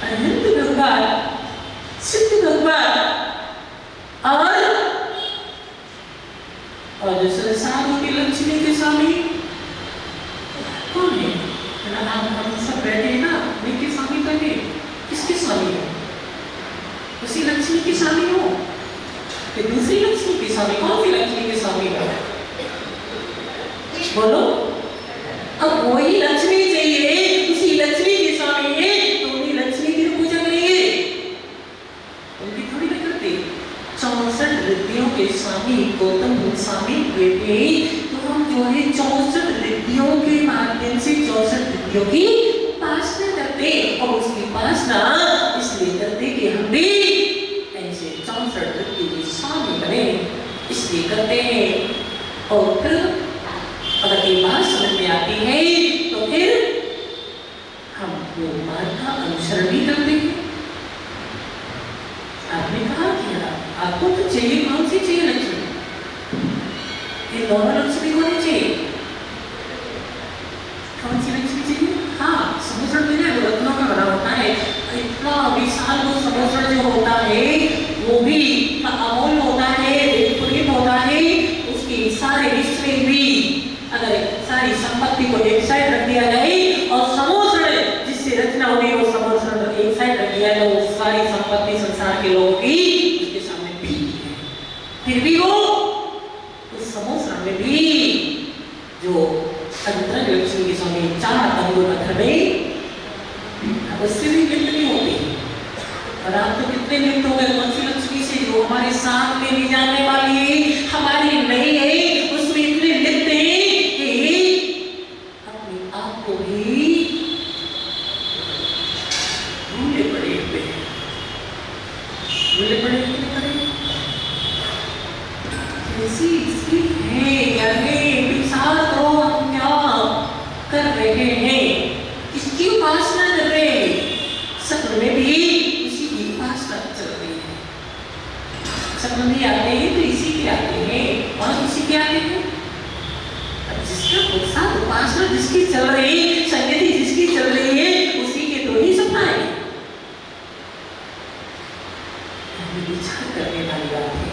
अनंत भगवान, सिद्ध भगवान और जो संसारों की लक्ष्मी के स्वामी कौन है? हम सब बैठे हैं ना, उनके स्वामी बैठे, किसके स्वामी हो? उसी लक्ष्मी के स्वामी हो कि दूसरी लक्ष्मी के स्वामी? कौन सी लक्ष्मी के स्वामी हो? बोलो। अब वही लक्ष्मी चाहिए, उसी लक्ष्मी के स्वामी है तो उन्हीं लक्ष्मी की पूजा करिए, उनकी थोड़ी ना करते। 64 रिद्धियों के स्वामी गौतम स्वामी हुए थे, तो हम जो है 64 रिद्धियों के माध्यम से 64 रिद्धियों की उपासना करते, और उसकी उपासना इसलिए करते कि हम भी ऐसे 64 रिद्धि के स्वामी बने, इसलिए करते हैं। और फिर अगर ये बात समझ में आती है तो फिर हम वो मार्ग का अनुसरण भी करते हैं। आपने कहा कि आपको तो चाहिए, कौन सी चाहिए लक्ष्मी? ये दोनों लक्ष्मी होनी चाहिए। कौन सी लक्ष्मी चाहिए? हाँ, समुद्र में वो रत्नों का बना होता है, इतना विशाल वो समुद्र जो होता है वो भी अमूल्य होता है, पुनीत होता है। उसके सारे विश्व में भी अगर सारी संपत्ति को एक साइड रख दिया जाए और समुद्र जिससे रचना होगी वो समुद्र एक साइड रख दिया तो वो सारी संपत्ति संसार के लोगों की उसके सामने भी है। फिर भी वो उस समुद्र में भी जो अंतर लक्ष्मी के स्वामी 4 तंबू पत्थर में उससे भी लिप्त नहीं होती। और आप तो कितने लिप्त हो गए कौन सी लक्ष्मी से जो हमारे सामने भी जाने वाली है, हमारी नहीं है, उसमें इतने लिप्त हैं कि अपने आप को भी भूले पड़े हुए हैं। भूले पड़े ऐसी स्थिति है या विचार करो हम क्या कर रहे हैं, किसकी उपासना कर रहे हैं? सपन में भी उसी की उपासना चल रही है। सपन में आते हैं तो इसी के आते हैं और इसी के आते हैं। अब जिसका पुरुषार्थ उपासना जिसकी चल रही है, संगति जिसकी चल रही है, उसी के तो ही सपना है। विचार करने वाली बात है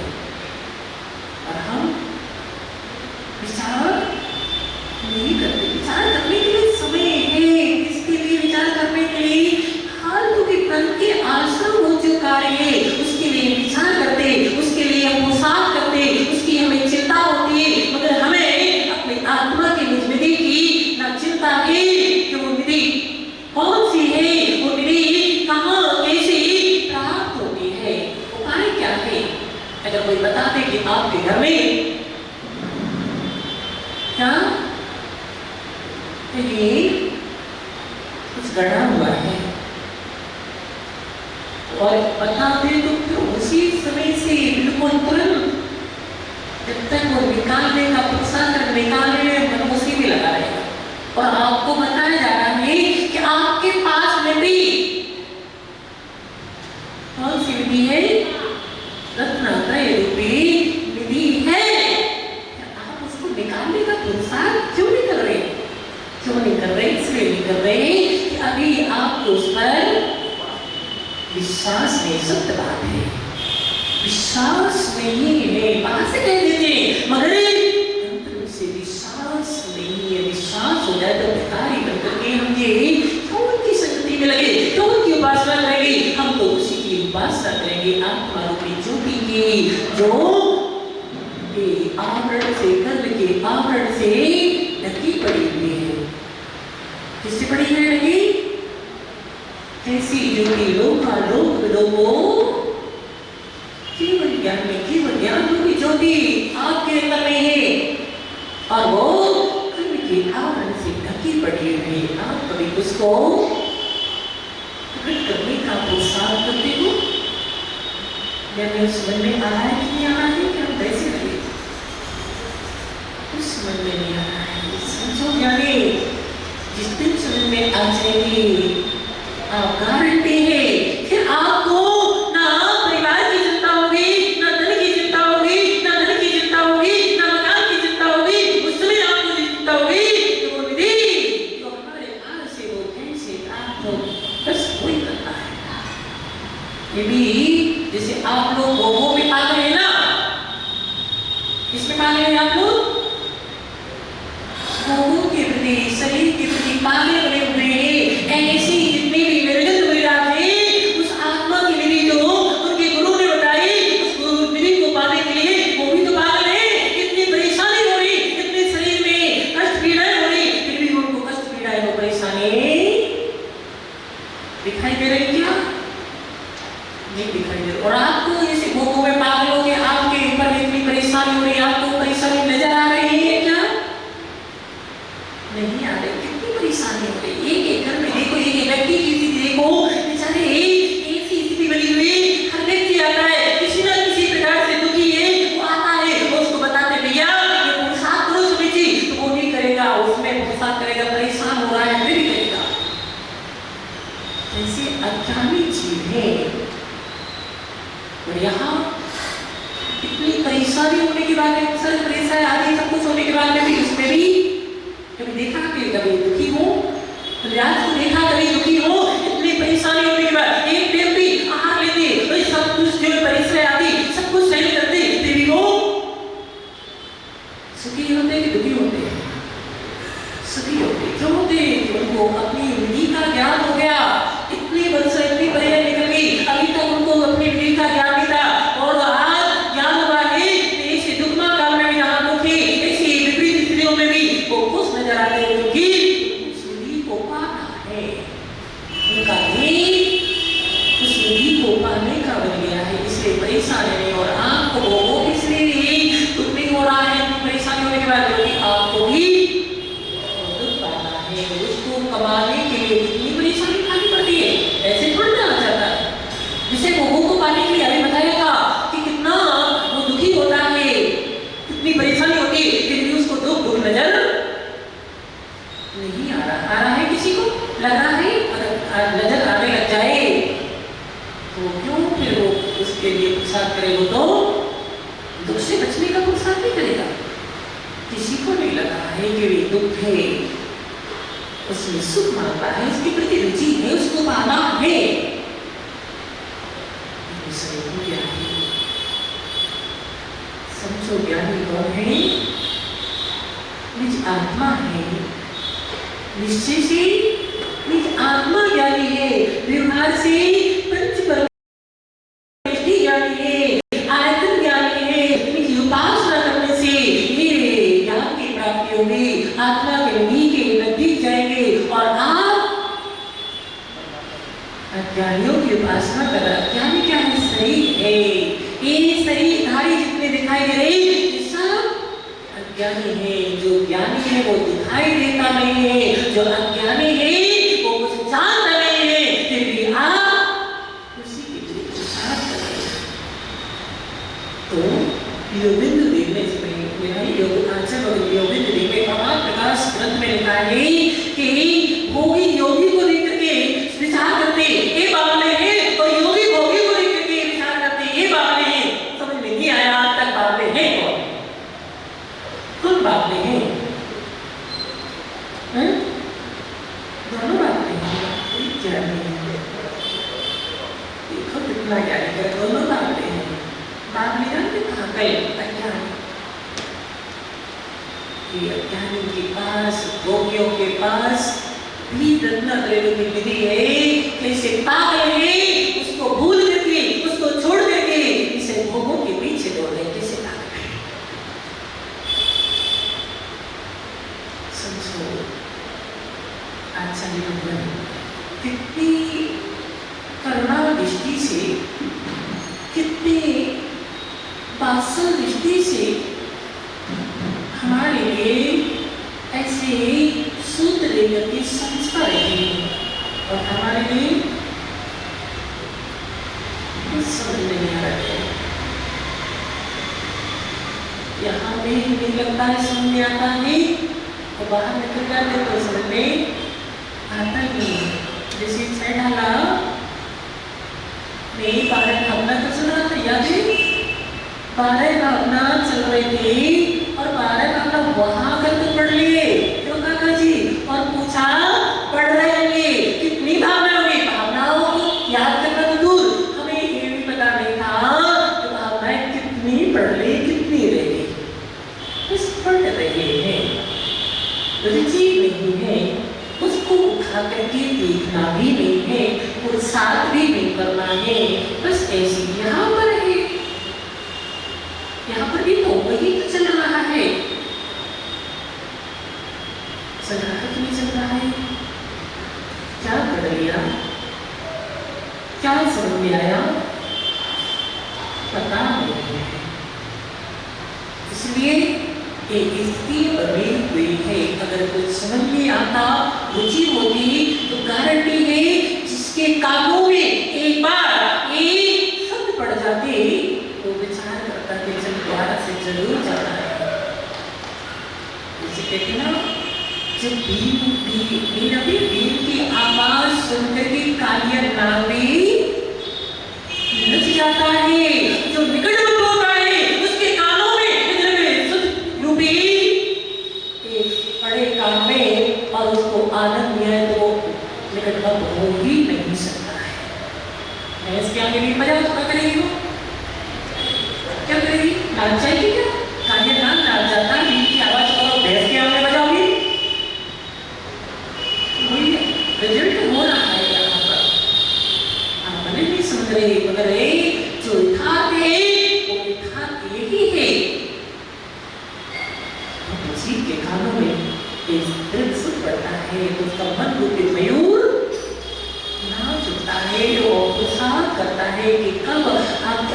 और हम विचार नहीं करते। विचार करने के लिए समय है, इसके लिए विचार करने के लिए फालतू के मन के आश्रम हो जो कार्य है उसके लिए विचार करते, उसके लिए हम पोशाक करते, उसकी हमें चिंता होती है, मगर हमें अपनी आत्मा की निधि की ना चिंता है कि वो निधि कौन सी है, वो निधि कहाँ कैसे प्राप्त होती है, उपाय क्या है? अगर कोई बता दे कि आपके घर में क्या ये कुछ गड़ा हुआ है और बता दे तो फिर उसी समय से बिल्कुल तुरंत जब तक वो निकालने का प्रोत्साहन निकालने में मन उसी में लगा रहेगा। और आपको बताया जा रहा है कि आपके पास में भी कौन सी विधि है? रत्नात्रय रूपी विधि है। आप उसको निकालने का प्रोत्साहन क्यों नहीं कर रहे? क्यों नहीं कर रहे? इसलिए नहीं कर रहे कि अभी आपको उस पर विश्वास नहीं। सत्य बात है, विश्वास नहीं है। बाहर से कह देते मगर अंतर से विश्वास नहीं है। विश्वास हो जाए तो भिखारी बन करके हम ये क्यों उनकी संगति में लगे, क्यों उनकी उपासना करेंगे? हम तो उसी की उपासना करेंगे, आत्मा रूपी ज्योति की, जो आवरण से कर्म के आवरण से ढकी पड़ी हुई है। किससे पड़ी है ढकी? ऐसी ज्योति लोक लोगों केवल ज्ञान में, केवल ज्ञान रूपी ज्योति आपके अंदर में है और वो कर्म के आवरण से ढकी पड़ी हुई है। आप कभी उसको प्रकट करने का प्रोत्साहन करते हो? जब समझ में आ रहा है कि नहीं आ रहा है कि हम वैसे लगे? कुछ समझ में नहीं आ रहा है। आ जाएंगे। आप गारंटी है कि आपको ना परिवार की चिंता होगी, ना धन की चिंता होगी, ना धन की चिंता होगी, ना मकान की चिंता होगी। उस समय आपको चिंता होगी तो वो विधि जो हमारे हाथ से वो कैसे आपको बस वही करता है। ये भी जैसे आप लोग वो भी पागल है ना, किसमें पागल है आप लोग? भोगों के प्रति, शरीर के प्रति पागल बने हुए हैं। ऐसी जितनी भी निर्गत विराट है उस आत्मा की विधि जो उनके गुरु ने बताई, उस विधि को पाने के लिए वो भी तो पागल है। कितनी परेशानी हो रही, कितने शरीर में कष्ट पीड़ाएं हो रही, फिर भी उनको कष्ट पीड़ाएं वो परेशानी दिखाई दे रही क्या? नहीं दिखाई दे रही। और आपको ऐसे भोगों में पागल हो के आपके ऊपर इतनी परेशानी हो रही है, आपको परेशानी नजर आ रही है क्या? नहीं आ रही। कितनी परेशानी हो रही। एक घर में देखो, एक व्यक्ति की स्थिति देखो, बेचारे ऐसी स्थिति बनी हुई, हर व्यक्ति आता है किसी न किसी प्रकार से दुखी है, वो आता है वो उसको बताते भैया ये पुरुषार्थ करो सुबह जी, तो वो नहीं करेगा, उसमें पुरुषार्थ करेगा, परेशान हो रहा है फिर भी करेगा। ऐसे अज्ञानी जीव है। और यहाँ इतनी परेशानी होने के बाद में, सर परेशानी आदि सब कुछ होने के बाद में भी उसमें भी कभी देखा कि कभी दुखी हो, रात को देखा कभी दुखी हो, इतनी परेशानी होने के बाद एक टाइम भी आहार लेते तो सब कुछ जो परेशानी आती सब कुछ सही करते, फिर भी वो सुखी होते कि दुखी होते? सुखी होते। क्यों होते? उनको अपनी विधि का ज्ञान हो गया। इतनी वर्ष इतनी परेशानी निकल गई, अभी तक उनको अपनी विधि का ज्ञान नहीं था, और आज ज्ञान हुआ है। ऐसे दुखमा काल में भी जहाँ दुख है, ऐसी विपरीत स्थितियों में भी वो खुश नजर आते हैं, क्योंकि उस विधि को पाना है। उनका उस विधि को पाने का बन गया है, इसलिए परेशानी नहीं। और आपको वो इसलिए दुख नहीं हो रहा है परेशानी होने के बाद, क्योंकि आपको भी दुख पाना है। उसको कमाने के लिए कितनी परेशानी उठानी पड़ती है, ऐसे थोड़ी ना आ जाता है। जिसे भोगों को पाने के लिए अभी बताया था कि कितना वो दुखी होता है, कितनी परेशानी होती है, फिर भी उसको दुख नजर नहीं आ रहा। आ रहा है किसी को? लग रहा है? अगर नजर आने लग जाए तो क्यों फिर वो उसके लिए पुरुषार्थ करे? वो तो दुख से बचने का पुरुषार्थ नहीं करेगा। किसी को नहीं लग रहा है कि ये दुख है, उसमें सुख मांग रहा है, उसकी प्रति रुचि है, उसको पाना है। समझो ज्ञानी कौन है? निज आत्मा है, निश्चय से निज आत्मा ज्ञानी है, व्यवहार से पंच परमेष्टि ज्ञानी है, आयतन ज्ञानी है। इनकी उपासना करने से ये ज्ञान की प्राप्ति होगी, आत्मा के विधि के नजदीक जाएंगे। और आप अज्ञानियों की उपासना कर, अज्ञानी क्या है? शरीर है। ये शरीरधारी जितने दिखाई दे रहे सब अज्ञानी है। जो ज्ञानी है वो दिखाई देता नहीं है, जो अज्ञानी है वो कुछ जानता नहीं है, फिर भी आप उसी के लिए पुरुषार्थ कर रहे हैं। तो योगिंद्र देव ने योग आचार्य और योगिंद्र देव ने प्रकाश ग्रंथ में लिखा है कि भोगी योगी को लेकर के विचार करते ये बावले हैं, और योगी भोगी को लेकर के विचार करते ये बावले हैं। समझ में नहीं आया आज तक बावले हैं कौन? कौन बावले हैं? दोनों बावले हैं। देखो कितना ज्ञानी कर, दोनों बावले हैं। बावले जानते कहाँ गए? अज्ञानी। अज्ञानी के पास, भोगियों के पास भी रत्ना त्रैलोक्य की विधि है। कैसे पागल है, उसको भूल करके, उसको छोड़ करके इसे भोगों के पीछे दौड़ रहे, कैसे पागल है। समझो आचार्य भगवान कितनी करुणा दृष्टि से, कितनी पार्सल दृष्टि से हमारे लिए ऐसे सूत्र लेकर के समझा रहे हैं, और हमारे लिए कुछ समझ नहीं आ रहा है। यहाँ में नहीं लगता है, समझ में आता है, और बाहर निकल जाते तो समझ में आता नहीं जैसे ढाला नहीं बारह भावना तो चल रहा था याद है 12 भावना चल रही थी और 12 भावना वहां कर तो पढ़ लिए क्यों काका जी और पूछा पढ़ रहे होंगे कितनी भावना होगी भावनाओं को याद करना तो दूर हमें ये भी पता नहीं था कि भावनाएं कितनी पढ़ ली कितनी रह गई बस पढ़ रहे हैं रुचि नहीं है उसको उठा करके देखना भी नहीं है और साथ भी नहीं करना है बस ऐसे यहाँ पर है यहाँ पर भी तो वही तो चल रहा है कि नहीं चल रहा है क्या पढ़ लिया क्या समझ में आया पता नहीं है इसलिए एक स्थिति बनी हुई है अगर कुछ समझ में आता रुचि होती तो गारंटी है जिसके कानों में एक बार एक शब्द पड़ जाते तो विचार करता कि चल द्वारा से जरूर जाना है जैसे कहते ना जब बीन की आवाज सुनकर के कालिया नामी नच जाता है जो निकट में होता है उसके कानों में बड़े काम में और उसको आनंद मिला तो वो निकटवर्ग हो ही नहीं सकता है भैंस के आगे भी बजा तो क्या करेगी वो क्या करेगी नाच जाएगी क्या कान्या नाच जाता है बीन की आवाज और भैंस के आगे बजाओगी वही रिजल्ट हो रहा है यहाँ पर आप भले नहीं समझ रहे मगर जो यथार्थ है वो यथार्थ यही है उसी के कानों में दिल सुख पड़ता है उसका मन रूपी मयूर नाच उठता है और प्रसार करता है कि कब आज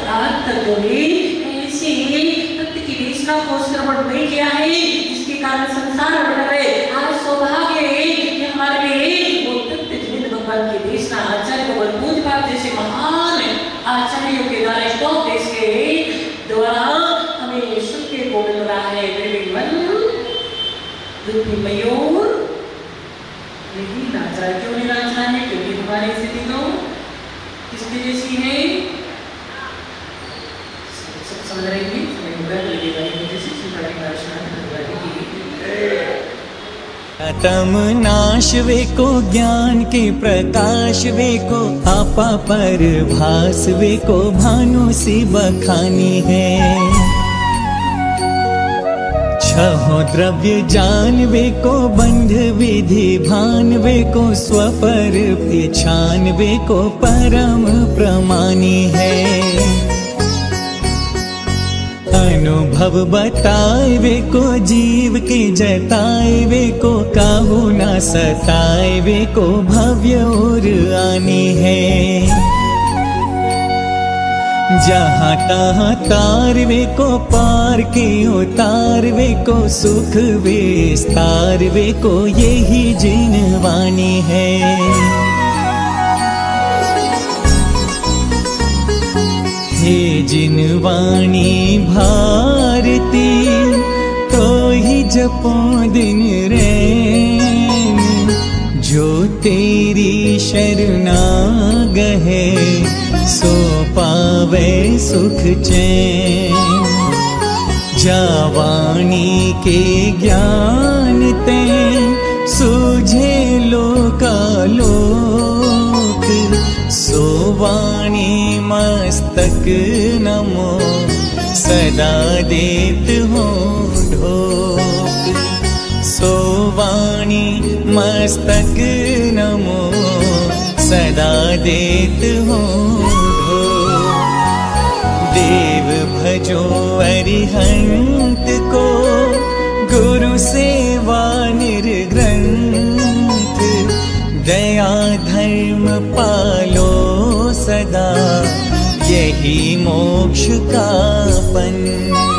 तक जो है ऐसे तत्व की देशना को श्रवण नहीं किया है जिसके कारण संसार बढ़ रहे आज सौभाग्य है कि हमारे लिए वो तत्व जिन भगवान की देशना आचार्य भगवान पूज बाप जैसे महान आचार्यों के द्वारा स्टॉप देश के द्वारा हमें सुख को मिल रहा है रूपी मयूर नहीं नाचा क्यों नहीं नाचना है क्योंकि हमारी स्थिति तो किसके जैसी है सब समझ रहे हैं समय होगा लगेगा मुझे शिक्षण तम नाश वे को ज्ञान के प्रकाश वे को आपा पर भास वे को भानु सी बखानी है छहो द्रव्य जानवे को बंध विधि भानवे को स्वपर पहचानवे को परम प्रमानी है अनुभव बताएवे को जीव के जताएवे को काहू ना सताएवे को भव्य और आनी है जहाँ तहाँ तारवे को पार के उतारवे को सुख विस्तारवे को यही जिनवानी है हे जिनवाणी भारती तो ही जपो दिन रैन जो तेरी शरणागह सो पावे सुख चैन जावाणी के ज्ञान ते सूझे लोकालोक सोवाणी मस्तक नमो सदा देत हो ढोक सोवाणी मस्तक नमो सदा देत हो देव भजो अरिहंत को गुरु सेवा निर्ग्रंथ दया धर्म पालो सदा यही मोक्ष का पंथ